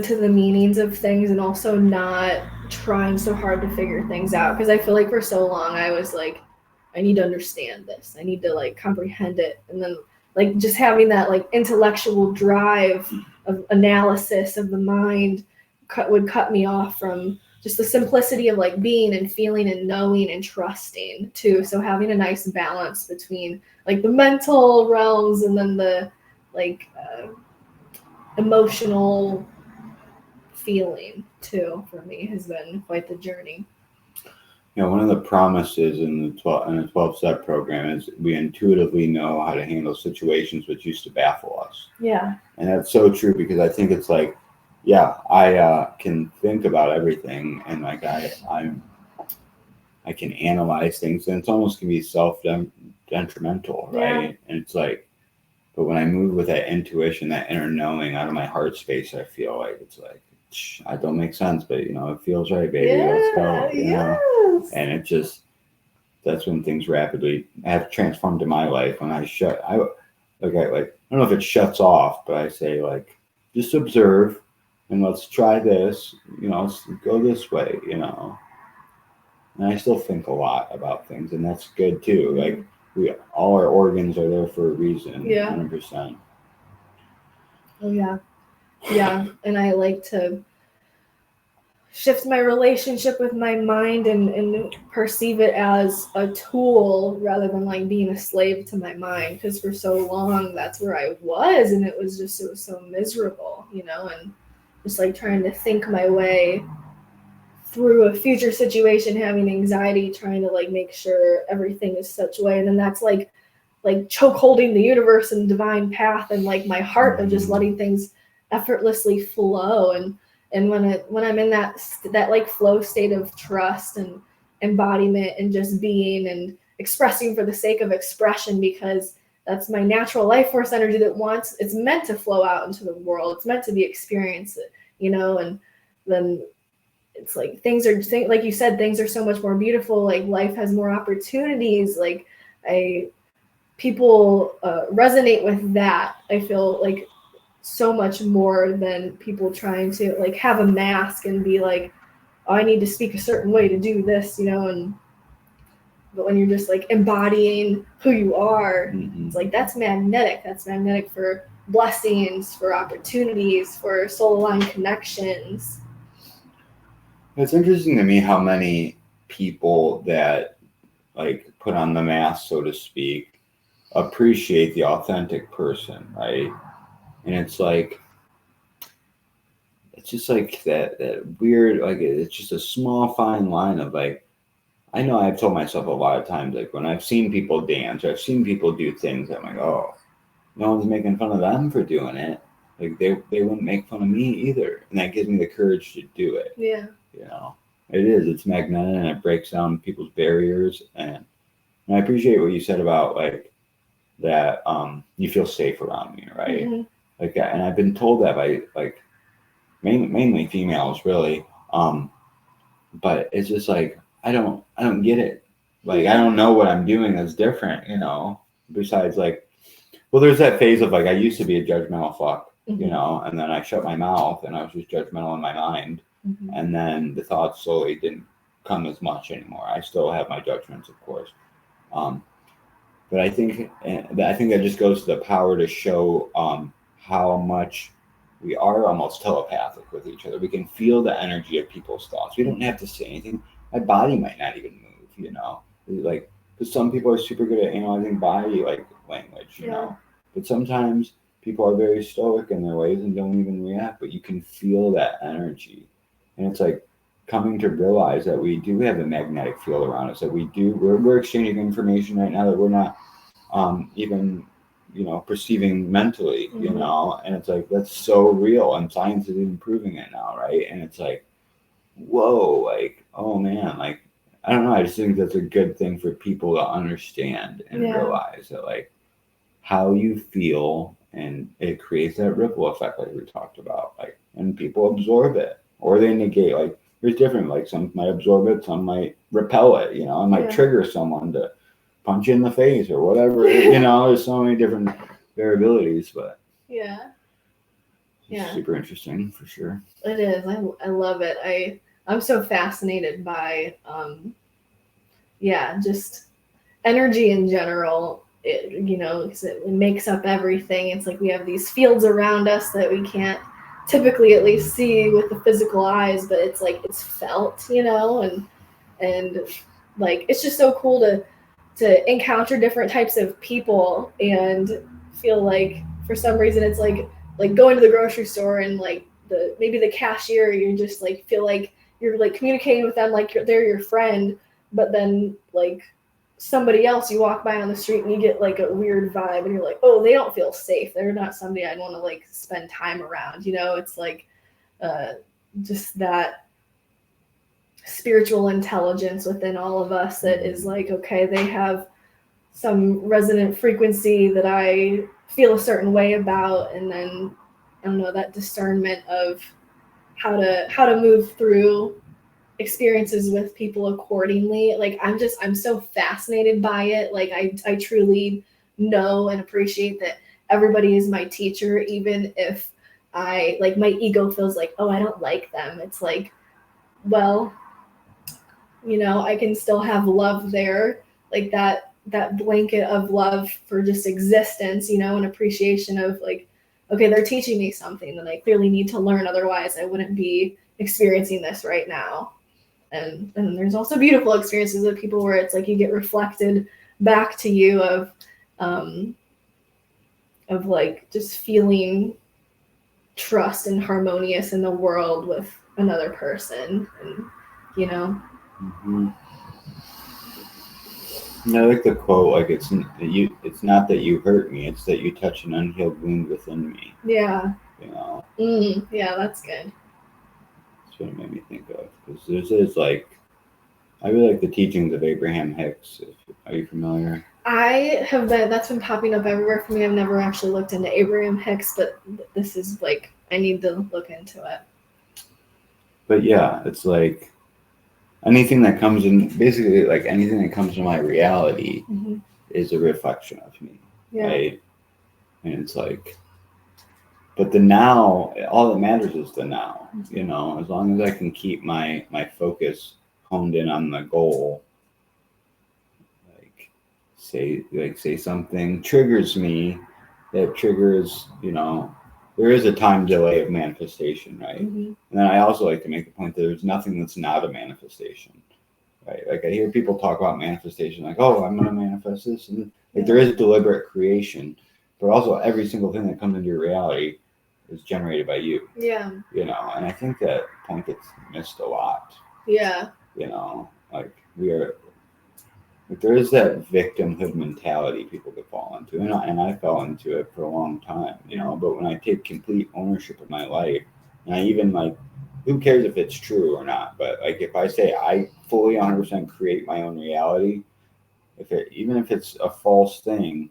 to the meanings of things, and also not trying so hard to figure things out, because I feel for so long I was I need to understand this, I need to comprehend it, and then just having that intellectual drive of analysis of the mind would cut me off from just the simplicity of like being and feeling and knowing and trusting too. So having a nice balance between like the mental realms and then the like emotional feeling too, for me, has been quite the journey. One of the promises in the 12-step program is we intuitively know how to handle situations which used to baffle us. Yeah. And that's so true, because I think it's like, yeah, I can think about everything, and like I can analyze things, and it's almost can be self-detrimental, right? Yeah. And it's like, but when I move with that intuition, that inner knowing out of my heart space, I feel like it's like, I don't make sense, but it feels right, baby. Yeah, Let's go. yes. And it just, that's when things rapidly have transformed in my life. When I don't know if it shuts off, but I say like, just observe and let's try this, let's go this way, And I still think a lot about things, and that's good too. Like all our organs are there for a reason. Yeah. 100%. Oh yeah. Yeah. And I like to shift my relationship with my mind and perceive it as a tool rather than like being a slave to my mind, because for so long that's where I was, and it was so miserable, and just like trying to think my way through a future situation, having anxiety, trying to like make sure everything is such a way, and then that's like choke holding the universe and divine path and like my heart of just letting things effortlessly flow. And when I'm in that like flow state of trust and embodiment and just being and expressing for the sake of expression, because that's my natural life force energy it's meant to flow out into the world. It's meant to be experienced, and then it's like like you said, things are so much more beautiful. Like life has more opportunities. Like people resonate with that. I feel like so much more than people trying to like have a mask and be like, oh, I need to speak a certain way to do this, but when you're just like embodying who you are, it's like that's magnetic. That's magnetic for blessings, for opportunities, for soul aligned connections. It's interesting to me how many people that like put on the mask, so to speak, appreciate the authentic person, right? And it's just like that weird, like it's just a small fine line of like, I know I've told myself a lot of times, like when I've seen people dance or I've seen people do things, I'm like, oh, no one's making fun of them for doing it. Like they wouldn't make fun of me either. And that gives me the courage to do it. Yeah. It's magnetic, and it breaks down people's barriers. And I appreciate what you said about like that, you feel safe around me, right? Mm-hmm. Like that. And I've been told that by like mainly females, really. But it's just like, I don't get it. Like, I don't know what I'm doing that's different, besides like, well, there's that phase of like, I used to be a judgmental fuck, and then I shut my mouth and I was just judgmental in my mind. Mm-hmm. And then the thoughts slowly didn't come as much anymore. I still have my judgments, of course. But I think that just goes to the power to show how much we are almost telepathic with each other. We can feel the energy of people's thoughts. We don't have to say anything. My body might not even move, Like, because some people are super good at analyzing body like language, But sometimes people are very stoic in their ways and don't even react. But you can feel that energy, and it's like coming to realize that we do have a magnetic field around us. That we're exchanging information right now that we're not even perceiving mentally, and it's like, that's so real, and science is even proving it now, right? And it's like, whoa, like, oh man, like, I don't know, I just think that's a good thing for people to understand and realize that like how you feel, and it creates that ripple effect like we talked about, like, and people absorb it or they negate. Like there's different, like some might absorb it, some might repel it, it might trigger someone to punch you in the face or whatever, there's so many different variabilities, but it's super interesting for sure. It is. I love it. I'm so fascinated by just energy in general. Because it makes up everything. It's like we have these fields around us that we can't typically at least see with the physical eyes, but it's like it's felt, and like it's just so cool to encounter different types of people and feel like for some reason it's like going to the grocery store and like maybe the cashier, you just like feel like you're like communicating with them like they're your friend, but then like somebody else you walk by on the street and you get like a weird vibe and you're like, oh, they don't feel safe, they're not somebody I'd want to like spend time around, it's like just that spiritual intelligence within all of us that is like, okay, they have some resonant frequency that I feel a certain way about, and then I don't know, that discernment of how to move through experiences with people accordingly. Like I'm so fascinated by it. Like I truly know and appreciate that everybody is my teacher, even if I like my ego feels like, oh, I don't like them. It's like, well, I can still have love there, like that blanket of love for just existence, and appreciation of like, okay, they're teaching me something that I clearly need to learn, otherwise I wouldn't be experiencing this right now. And there's also beautiful experiences of people where it's like you get reflected back to you of like just feeling trust and harmonious in the world with another person, and Mm-hmm. And I like the quote, like it's not that you hurt me, it's that you touch an unhealed wound within me. Yeah. Yeah, that's good. That's what it made me think of, because there's like, I really like the teachings of Abraham Hicks. Are you familiar? I have that's been popping up everywhere for me. I've never actually looked into Abraham Hicks, but this is like, I need to look into it. But yeah, it's like anything that comes in, basically like anything that comes to my reality is a reflection of me, right? And it's like, but the now, all that matters is the now, as long as I can keep my focus honed in on the goal, like say something triggers me, that triggers, there is a time delay of manifestation, right? And then I also like to make the point that there's nothing that's not a manifestation, right? Like I hear people talk about manifestation, like, oh, I'm going to manifest this, and like there is deliberate creation, but also every single thing that comes into your reality is generated by you. Yeah. And I think that point gets missed a lot. Yeah. Like there is that victimhood mentality people could fall into, and I fell into it for a long time, but when I take complete ownership of my life, and I even like, who cares if it's true or not, but like if I say I fully 100% create my own reality, even if it's a false thing,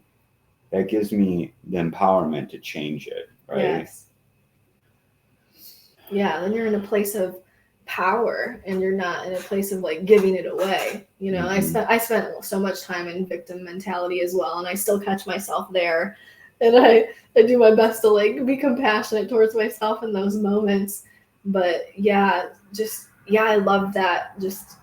that gives me the empowerment to change it, right? Yes. Yeah, then you're in a place of power and you're not in a place of like giving it away. I spent so much time in victim mentality as well, and I still catch myself there, and I do my best to like be compassionate towards myself in those moments. But I love that, just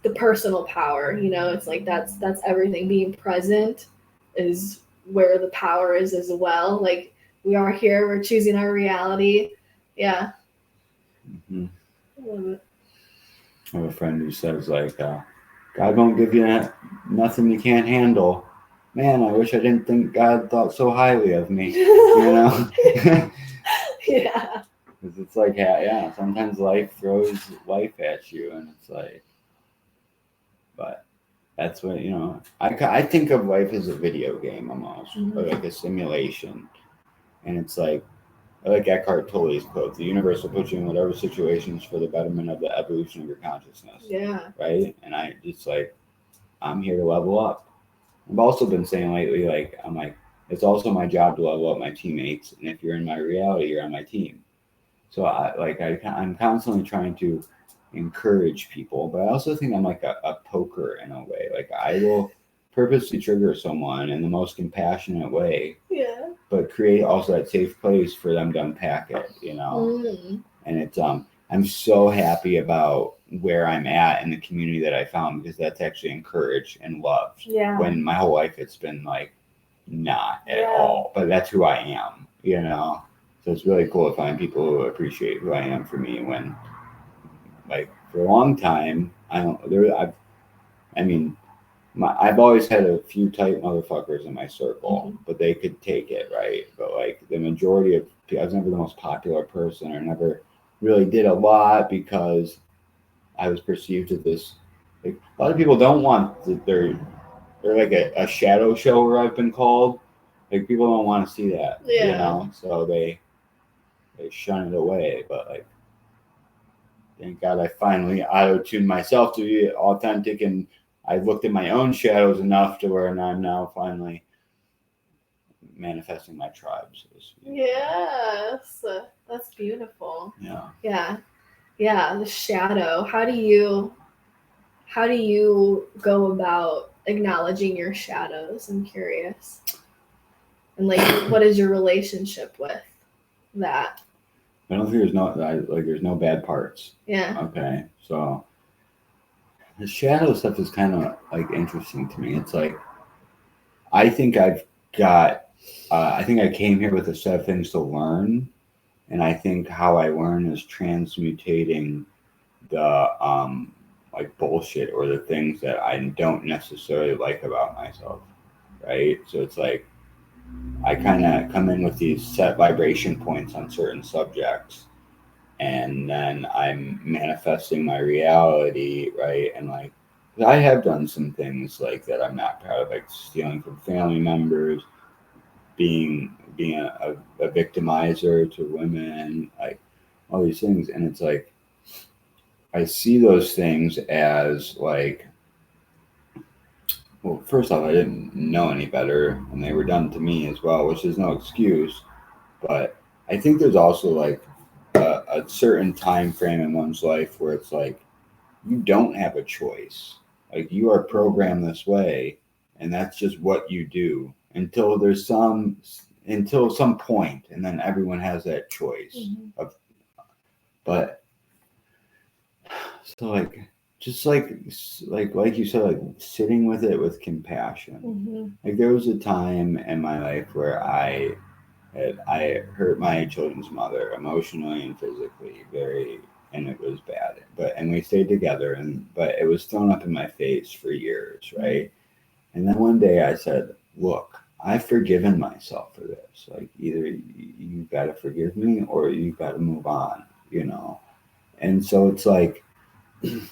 the personal power, it's like that's everything. Being present is where the power is as well. Like we are here, we're choosing our reality. Yeah. I love it. I have a friend who says like, God won't give you nothing you can't handle. Man, I wish I didn't think God thought so highly of me. Yeah. Because it's like, yeah, sometimes life throws life at you, and it's like, but that's what, I think of life as a video game almost, or like a simulation. And it's like, I like Eckhart Tolle's quote, the universe will put you in whatever situations for the betterment of the evolution of your consciousness. Yeah. Right? And I just like, I'm here to level up. I've also been saying lately, like, I'm like, it's also my job to level up my teammates. And if you're in my reality, you're on my team. So I'm constantly trying to encourage people, but I also think I'm like a poker in a way. Like I will purposely trigger someone in the most compassionate way. Yeah. But create also that safe place for them to unpack it, And it's I'm so happy about where I'm at and the community that I found, because that's actually encouraged and loved. Yeah. When my whole life it's been like not at all. But that's who I am, So it's really cool to find people who appreciate who I am for me when, like, for a long time, I mean, I've always had a few tight motherfuckers in my circle, but they could take it, right? But like the majority of people, I was never the most popular person, or never really did a lot because I was perceived as this. Like, a lot of people don't want they're like a shadow shower. I've been called. Like, people don't want to see that, so they shun it away. But like, thank God I finally auto-tuned myself to be authentic, and I looked at my own shadows enough to where I'm now finally manifesting my tribe. So to speak. Yes, that's beautiful. Yeah. Yeah. The shadow. How do you go about acknowledging your shadows? I'm curious. And like, what is your relationship with that? I don't think there's no bad parts. Yeah. Okay. So the shadow stuff is kind of like interesting to me. It's like, I think I came here with a set of things to learn, and I think how I learn is transmutating the like bullshit or the things that I don't necessarily like about myself, right? So it's like I kind of come in with these set vibration points on certain subjects, and then I'm manifesting my reality, right? And like, I have done some things like that I'm not proud of, like stealing from family members, being a victimizer to women, like all these things. And it's like, I see those things as like, well, first off, I didn't know any better, and they were done to me as well, which is no excuse. But I think there's also like a certain time frame in one's life where it's like, you don't have a choice. Like, you are programmed this way, and that's just what you do until some point, and then everyone has that choice. But so like, just like you said, like sitting with it with compassion. Like, there was a time in my life where I hurt my children's mother emotionally and physically and it was bad. And we stayed together, but it was thrown up in my face for years, right? And then one day I said, "Look, I've forgiven myself for this. Like, either you got to forgive me or you got to move on, you know." And so it's like, in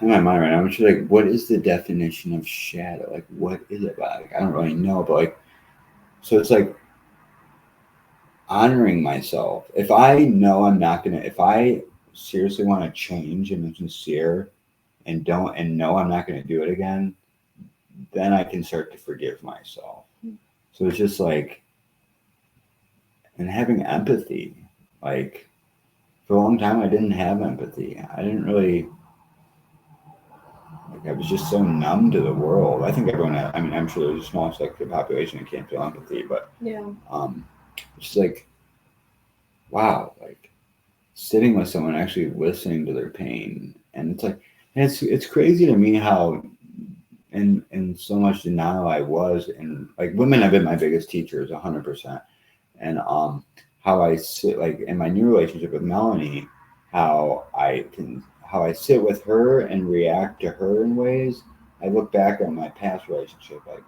my mind right now, I'm just like, what is the definition of shadow? Like, what is it about? Like, I don't really know, but like, so it's like honoring myself. If I know if I seriously want to change and I'm sincere and know I'm not going to do it again, then I can start to forgive myself. So it's just like, and having empathy. Like, for a long time, I didn't have empathy. I didn't really, like, I was just so numb to the world. I think everyone, I mean, I'm sure there's a small section of the population that can't feel empathy, but it's like, wow, like sitting with someone, actually listening to their pain. And it's like, and it's crazy to me how in so much denial I was. And like, women have been my biggest teachers 100%. And how I sit, like in my new relationship with Melanie, how I sit with her and react to her in ways. I look back on my past relationship like,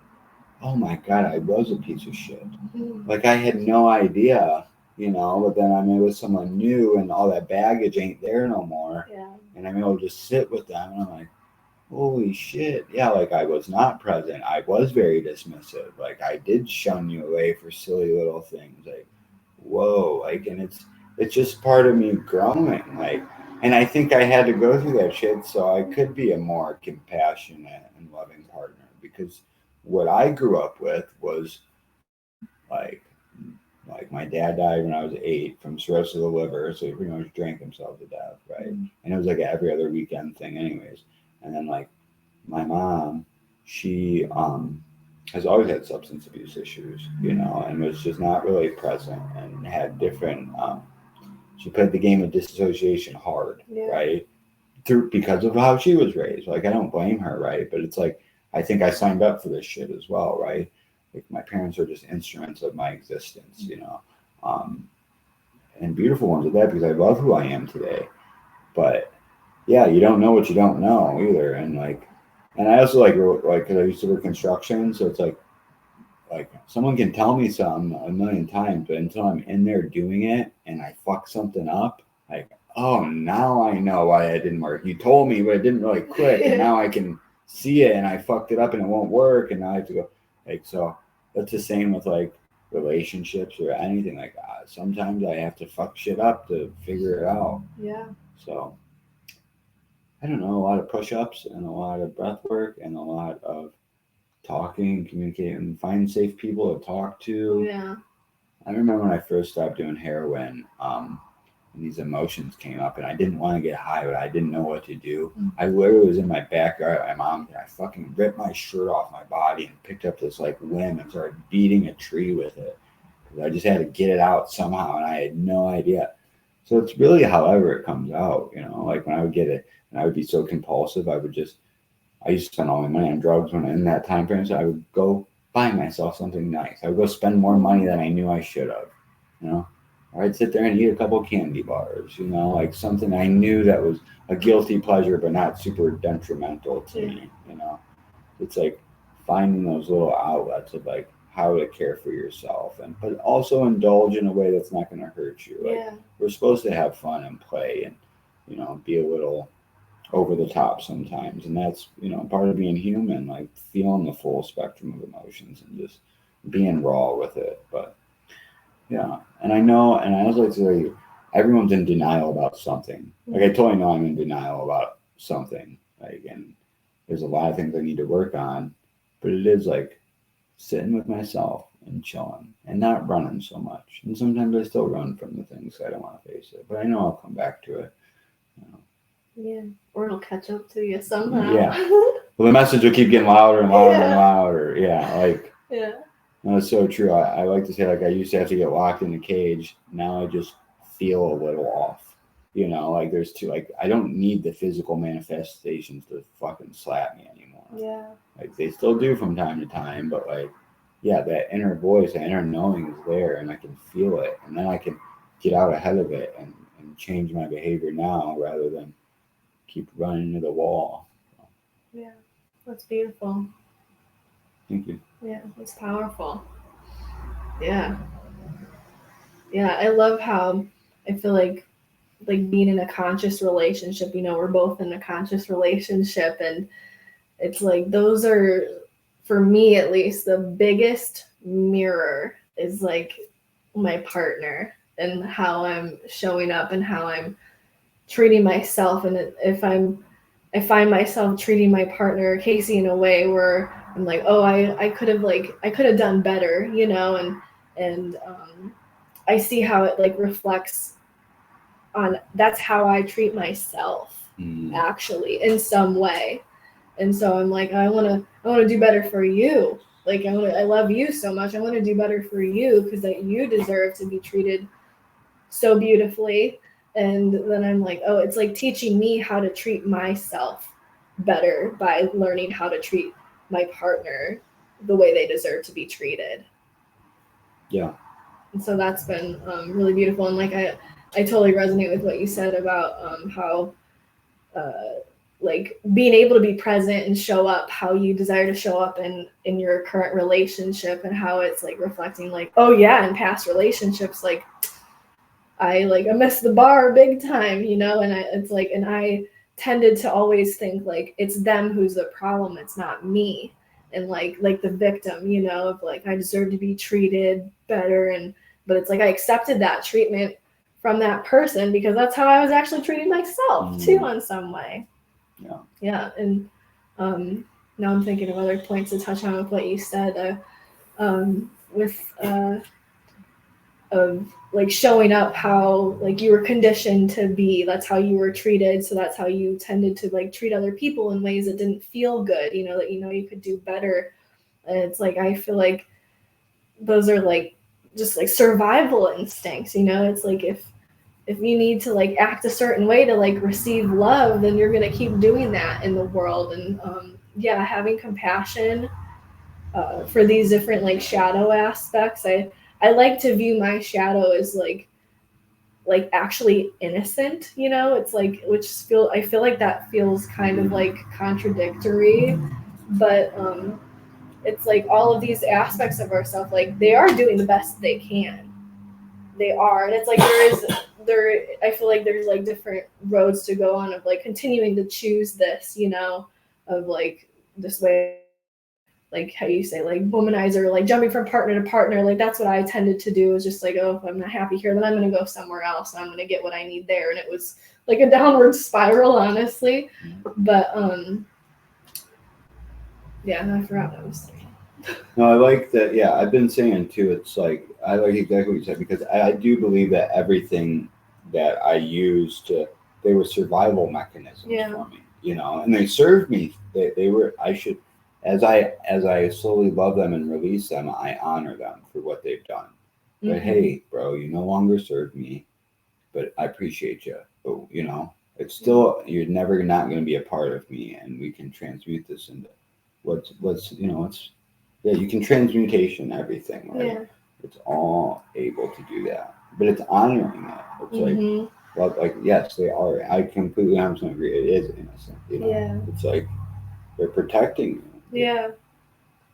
oh my God, I was a piece of shit. Like, I had no idea, but then I'm with someone new and all that baggage ain't there no more. Yeah. And I'm able to just sit with them, and I'm like, holy shit. Yeah, like, I was not present. I was very dismissive. Like, I did shun you away for silly little things. Like, whoa, like, and it's just part of me growing. Like, and I think I had to go through that shit so I could be a more compassionate and loving partner, because what I grew up with was like my dad died when I was 8 from cirrhosis of the liver, so he pretty much drank himself to death, right? And it was like an every other weekend thing, anyways. And then like my mom, she has always had substance abuse issues, and was just not really present and had different. She played the game of disassociation hard, right? Because of how she was raised. Like, I don't blame her, right? But it's like, I think I signed up for this shit as well, right? like my parents are just instruments of my existence, and beautiful ones at that, because I love who I am today. But yeah, you don't know what you don't know either, and I also because I used to work construction, so it's like someone can tell me something a million times, but until I'm in there doing it and I fuck something up, like, oh, now I know why it didn't work. You told me, but it didn't really click, and now I can see it, and I fucked it up, and it won't work, and now I have to go. So that's the same with relationships or anything like that. Sometimes I have to fuck shit up to figure it out. Yeah. So I don't know, a lot of push-ups and a lot of breath work and a lot of talking, communicating, find safe people to talk to. Yeah. I remember when I first stopped doing heroin, and these emotions came up, and I didn't want to get high, but I didn't know what to do. I literally was in my backyard at my mom, and I fucking ripped my shirt off my body and picked up this limb and started beating a tree with it, because I just had to get it out somehow, and I had no idea. So it's really however it comes out, when I would get it, and I would be so compulsive, I used to spend all my money on drugs when in that time frame, so I would go buy myself something nice. I would go spend more money than I knew I should have, or I'd sit there and eat a couple candy bars, something I knew that was a guilty pleasure, but not super detrimental to me, It's like finding those little outlets of how to care for yourself, but also indulge in a way that's not going to hurt you. We're supposed to have fun and play and, be a little over the top sometimes, and that's part of being human, feeling the full spectrum of emotions and just being raw with it. But yeah, and I know, and I also like to say everyone's in denial about something. I totally know I'm in denial about something, and there's a lot of things I need to work on, but it is sitting with myself and chilling and not running so much. And sometimes I still run from the things, so I don't want to face it, but I know I'll come back to it. Yeah, or it'll catch up to you somehow. Yeah. Well, the message will keep getting louder and louder and louder. Yeah, Yeah. No, it's so true. I like to say, I used to have to get locked in a cage. Now I just feel a little off. There's two. I don't need the physical manifestations to fucking slap me anymore. Yeah. They still do from time to time, but that inner voice, that inner knowing is there, and I can feel it, and then I can get out ahead of it and change my behavior now rather than keep running into the wall. Yeah, that's beautiful. Thank you. Yeah, it's powerful. Yeah. Yeah, I love how I feel like being in a conscious relationship, we're both in a conscious relationship, and it's those are, for me at least, the biggest mirror is my partner and how I'm showing up and how I'm treating myself. And if I find myself treating my partner, Casey, in a way where I'm I could have done better, and I see how it reflects on, that's how I treat myself actually in some way. And so I'm I want to do better for you. I love you so much. I want to do better for you, because you deserve to be treated so beautifully. And then I'm it's teaching me how to treat myself better by learning how to treat my partner the way they deserve to be treated. Yeah. And so that's been really beautiful. And I totally resonate with what you said about how being able to be present and show up how you desire to show up in your current relationship, and how it's reflecting oh yeah, in past relationships, I missed the bar big time, and and I tended to always think it's them who's the problem, it's not me, and the victim, of I deserve to be treated better, but it's I accepted that treatment from that person because that's how I was actually treating myself too, in some way. Yeah. And now I'm thinking of other points to touch on with what you said, of showing up how you were conditioned to be, that's how you were treated, so that's how you tended to treat other people in ways that didn't feel good, that you could do better. And it's I feel those are just survival instincts, it's if you need to act a certain way to receive love, then you're going to keep doing that in the world. And having compassion for these different like shadow aspects. I like to view my shadow as like actually innocent, you know. It's like, which I feel like that feels kind of like contradictory, but it's like all of these aspects of ourselves, like they are doing the best they can. They are, and it's like there. I feel like there's like different roads to go on of like continuing to choose this, you know, of like this way, like how you say, like womanizer, like jumping from partner to partner. Like that's what I tended to do, is just like, oh, if I'm not happy here, then I'm gonna go somewhere else and I'm gonna get what I need there. And it was like a downward spiral, honestly. But yeah, I forgot what I was saying. No, I like that. Yeah, I've been saying too. It's like I like exactly what you said, because I do believe that everything that I used to, they were survival mechanisms for me, you know, and they served me. They were. I should, as I slowly love them and release them, I honor them for what they've done. But hey, bro, you no longer serve me, but I appreciate you. But you know, it's still, you're never not going to be a part of me, and we can transmute this into what's you know, it's, yeah, you can transmutation everything, right? Yeah. It's all able to do that, but it's honoring it. It's like, well, like, yes, they are. I completely 100% agree. It is innocent, you know. Yeah. It's like they're protecting you.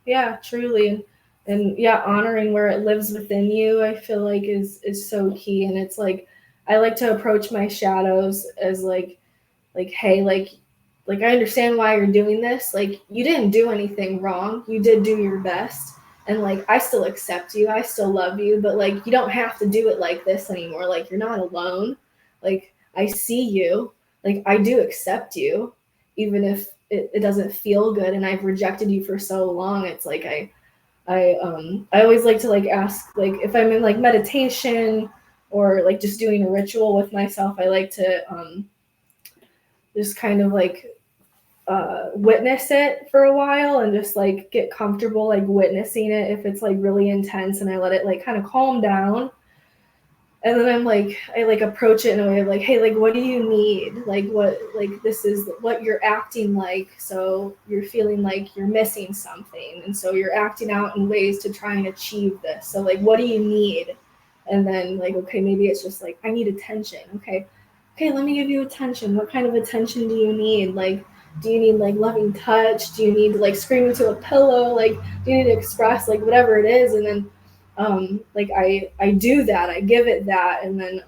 Yeah, truly. And yeah, honoring where it lives within you, I feel like is so key. And it's like I like to approach my shadows as like hey, like I understand why you're doing this. Like you didn't do anything wrong. You did do your best. And like I still accept you. I still love you, but like you don't have to do it like this anymore. Like you're not alone. Like I see you. Like I do accept you, even if it doesn't feel good and I've rejected you for so long. It's like I always like to like ask, like if I'm in like meditation or like just doing a ritual with myself, I like to just kind of like witness it for a while and just like get comfortable like witnessing it if it's like really intense, and I let it like kind of calm down. And then I like approach it in a way of like, hey, like what do you need? Like what, like this is what you're acting like, so you're feeling like you're missing something, and so you're acting out in ways to try and achieve this. So like what do you need? And then like, okay, maybe it's just like I need attention. Okay, let me give you attention. What kind of attention do you need? Like, do you need like loving touch? Do you need to like scream into a pillow? Like, do you need to express like whatever it is? And then like I do that, I give it that, and then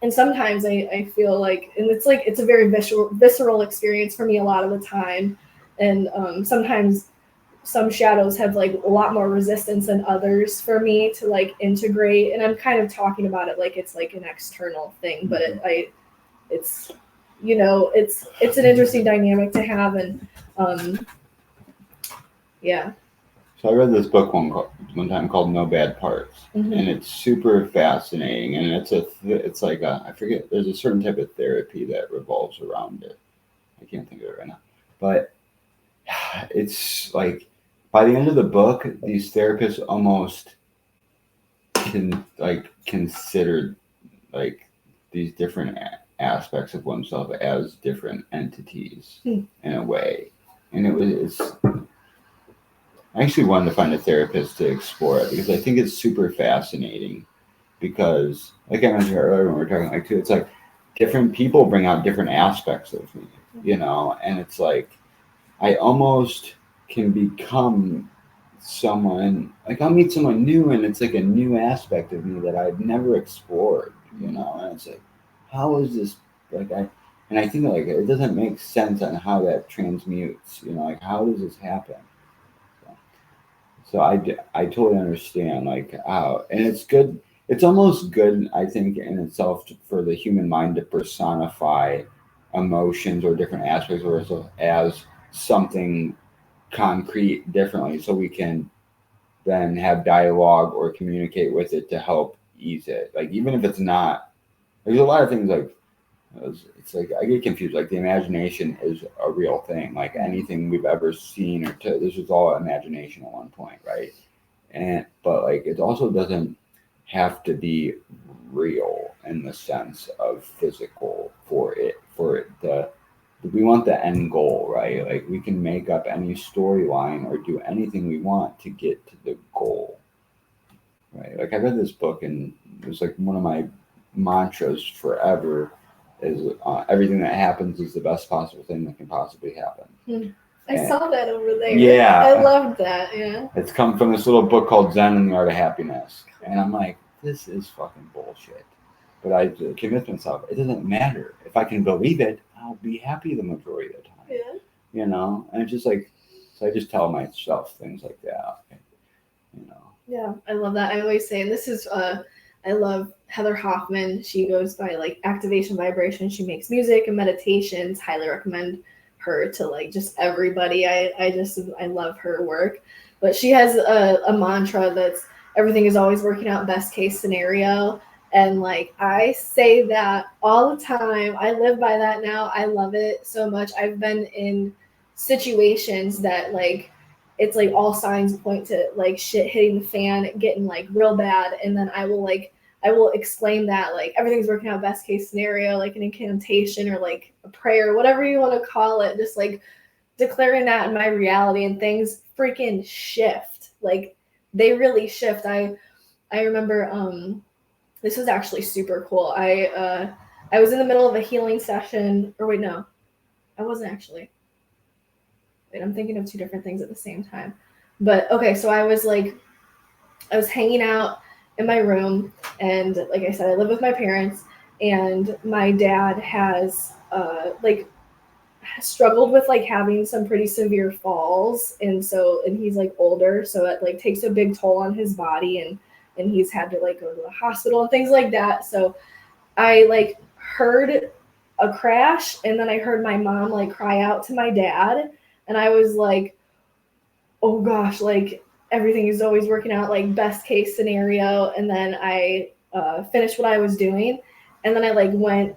and sometimes I feel like, and it's like it's a very visceral experience for me a lot of the time, and sometimes some shadows have like a lot more resistance than others for me to like integrate, and I'm kind of talking about it like it's like an external thing, but it's you know, it's an interesting dynamic to have, and yeah. So I read this book one time called No Bad Parts, and it's super fascinating. And it's like I forget. There's a certain type of therapy that revolves around it. I can't think of it right now, but it's like by the end of the book, these therapists almost considered like these different aspects of oneself as different entities in a way, and it's. I actually wanted to find a therapist to explore it because I think it's super fascinating. Because, like I mentioned earlier when we were talking, like too, it's like different people bring out different aspects of me, you know, and it's like I almost can become someone, like I'll meet someone new, and it's like a new aspect of me that I've never explored, you know, and it's like, how is this like and I think like it doesn't make sense on how that transmutes, you know, like how does this happen? So I totally understand like how, and it's good. It's almost good, I think, in itself for the human mind to personify emotions or different aspects of ourselves as something concrete differently, so we can then have dialogue or communicate with it to help ease it. Like even if it's not, there's a lot of things like it's like I get confused. Like the imagination is a real thing. Like anything we've ever seen this is all imagination at one point, right? And but like it also doesn't have to be real in the sense of physical for it to we want the end goal, right? Like we can make up any storyline or do anything we want to get to the goal, right? Like I read this book and it was like one of my mantras forever is everything that happens is the best possible thing that can possibly happen. I saw that over there. Yeah. I loved that. Yeah. It's come from this little book called Zen and the Art of Happiness. And I'm like, this is fucking bullshit. But I convinced myself, it doesn't matter. If I can believe it, I'll be happy the majority of the time. Yeah. You know? And it's just like, so I just tell myself things like that. You know? Yeah, I love that. I always say, and this is, I love Heather Hoffman. She goes by like activation vibration. She makes music and meditations. Highly recommend her to like just everybody. I love her work. But she has a mantra that's everything is always working out best case scenario. And like I say that all the time. I live by that now. I love it so much. I've been in situations that like it's like all signs point to like shit hitting the fan, getting like real bad, and then I will explain that like everything's working out best case scenario, like an incantation or like a prayer, whatever you want to call it, just like declaring that in my reality, and things freaking shift. Like they really shift. I remember this was actually super cool. I was in the middle of a healing session, or wait, no, I wasn't actually. Wait, I'm thinking of two different things at the same time. But okay, so I was hanging out in my room, and like I said, I live with my parents, and my dad has struggled with like having some pretty severe falls, and he's like older, so it like takes a big toll on his body, and he's had to like go to the hospital and things like that. So I like heard a crash, and then I heard my mom like cry out to my dad, and I was like, oh gosh, like everything is always working out like best case scenario. And then I finished what I was doing, and then I like went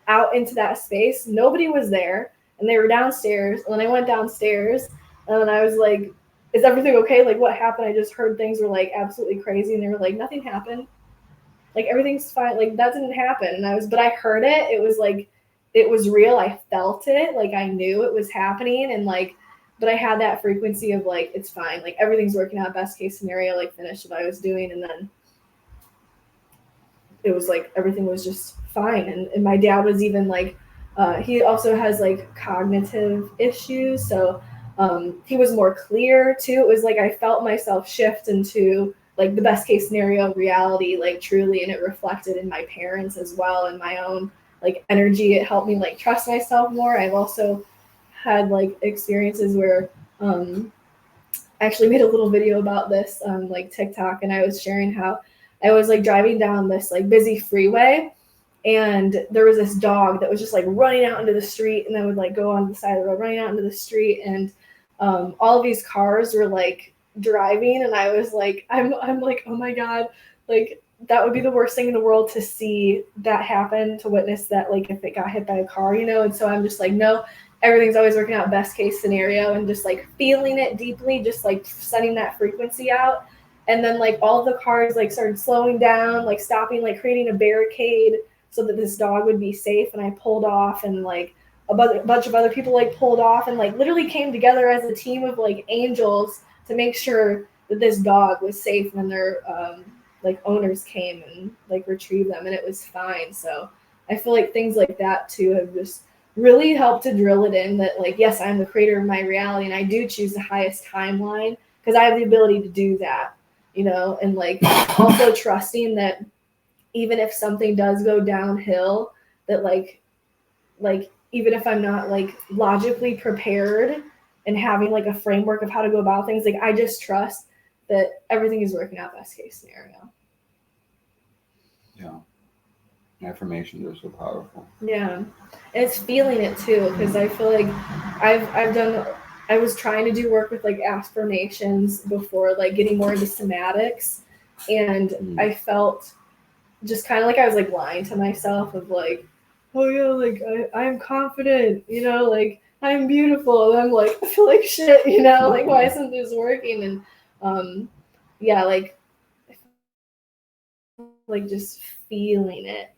out into that space. Nobody was there, and they were downstairs. And then I went downstairs, and then I was like, is everything okay? Like what happened? I just heard things were like absolutely crazy, and they were like, nothing happened. Like everything's fine. Like that didn't happen. And but I heard it. It was like, it was real. I felt it. Like I knew it was happening, and like, but I had that frequency of like, it's fine. Like everything's working out best case scenario, like finished what I was doing. And then it was like, everything was just fine. And my dad was even like, he also has like cognitive issues. So he was more clear too. It was like, I felt myself shift into like the best case scenario reality, like truly. And it reflected in my parents as well, and my own like energy. It helped me like trust myself more. I've also had like experiences where I actually made a little video about this on like TikTok, and I was sharing how I was like driving down this like busy freeway, and there was this dog that was just like running out into the street, and then would like go on the side of the road, running out into the street, and all of these cars were like driving, and I was like, I'm like, oh my god, like that would be the worst thing in the world to see that happen, to witness that, like if it got hit by a car, you know. And so I'm just like, no, everything's always working out best case scenario, and just like feeling it deeply, just like sending that frequency out. And then like all of the cars like started slowing down, like stopping, like creating a barricade so that this dog would be safe. And I pulled off, and like a bunch of other people like pulled off, and like literally came together as a team of like angels to make sure that this dog was safe when their like owners came and like retrieved them, and it was fine. So I feel like things like that too have just really helped to drill it in that like, yes, I'm the creator of my reality, and I do choose the highest timeline because I have the ability to do that, you know. And like also trusting that even if something does go downhill, that like even if I'm not like logically prepared and having like a framework of how to go about things, like I just trust that everything is working out best case scenario. Yeah. Affirmations are so powerful. Yeah. And it's feeling it too, because I feel like I was trying to do work with like affirmations before, like getting more into somatics, and I felt just kind of like I was like lying to myself of like, oh yeah, like I'm confident, you know, like I'm beautiful, and I'm like, I feel like shit, you know, like why isn't this working? And yeah, like just feeling it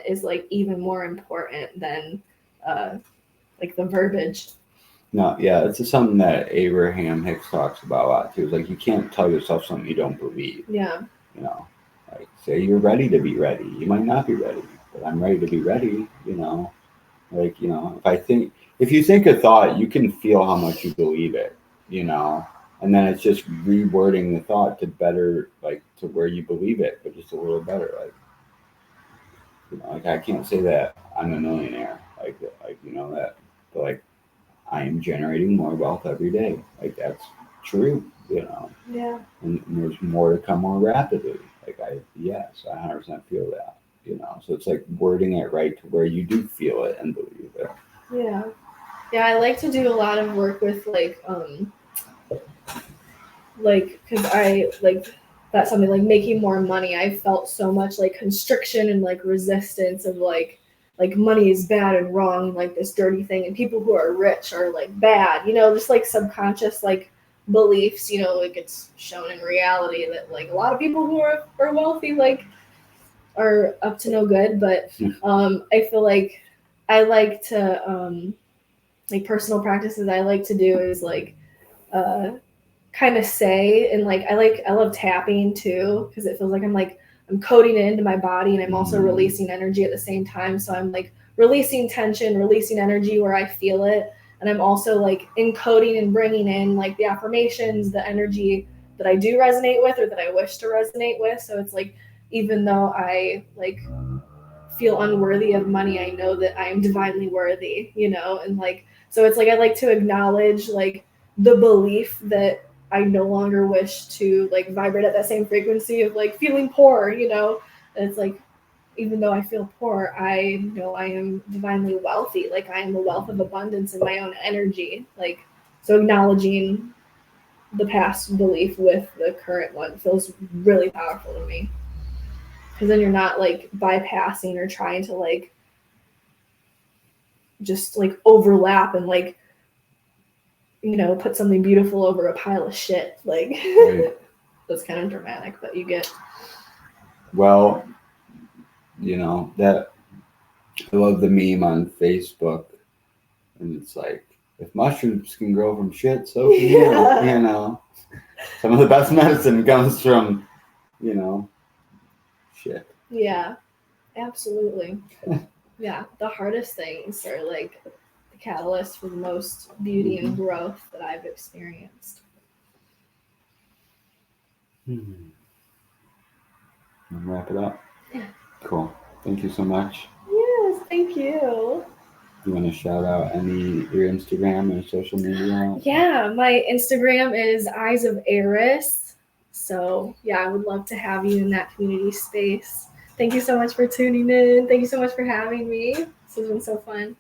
is like even more important than like the verbiage. No, yeah, it's just something that Abraham Hicks talks about a lot too. It's like you can't tell yourself something you don't believe. Yeah. You know, like say you're ready to be ready. You might not be ready, but I'm ready to be ready. You know, like if you think a thought, you can feel how much you believe it. You know, and then it's just rewording the thought to better, like to where you believe it, but just a little better. Like, you know, like I can't say that I'm a millionaire. Like you know that, but like I am generating more wealth every day. Like that's true, you know. Yeah. And there's more to come more rapidly. Like I 100% feel that, you know. So it's like wording it right to where you do feel it and believe it. Yeah. Yeah, I like to do a lot of work with because I like that's something like making more money. I felt so much like constriction and like resistance of like money is bad and wrong, like this dirty thing, and people who are rich are like bad, you know, just like subconscious like beliefs, you know, like it's shown in reality that like a lot of people who are wealthy like are up to no good. But I feel like I like to like personal practices I like to do is like kind of say, and like I love tapping too, because it feels like I'm coding it into my body and I'm also releasing energy at the same time. So I'm like releasing tension, releasing energy where I feel it, and I'm also like encoding and bringing in like the affirmations, the energy that I do resonate with or that I wish to resonate with. So it's like even though I like feel unworthy of money, I know that I am divinely worthy, you know. And like so it's like I like to acknowledge like the belief that I no longer wish to like vibrate at that same frequency of like feeling poor, you know. And it's like even though I feel poor, I know I am divinely wealthy. Like I am a wealth of abundance in my own energy. Like so acknowledging the past belief with the current one feels really powerful to me. Because then you're not like bypassing or trying to like just like overlap and like, you know, put something beautiful over a pile of shit. Like right. That's kind of dramatic, but you get. Well, you know, that I love the meme on Facebook, and it's like, if mushrooms can grow from shit, so can you. You know, some of the best medicine comes from, you know, shit. Yeah, absolutely. Yeah, the hardest things are like the catalyst for the most beauty and growth that I've experienced. Wrap it up. Yeah. Cool. Thank you so much. Yes, thank you. You want to shout out your Instagram or social media? Yeah, my Instagram is Eyes of Arys. So yeah, I would love to have you in that community space. Thank you so much for tuning in. Thank you so much for having me. This has been so fun.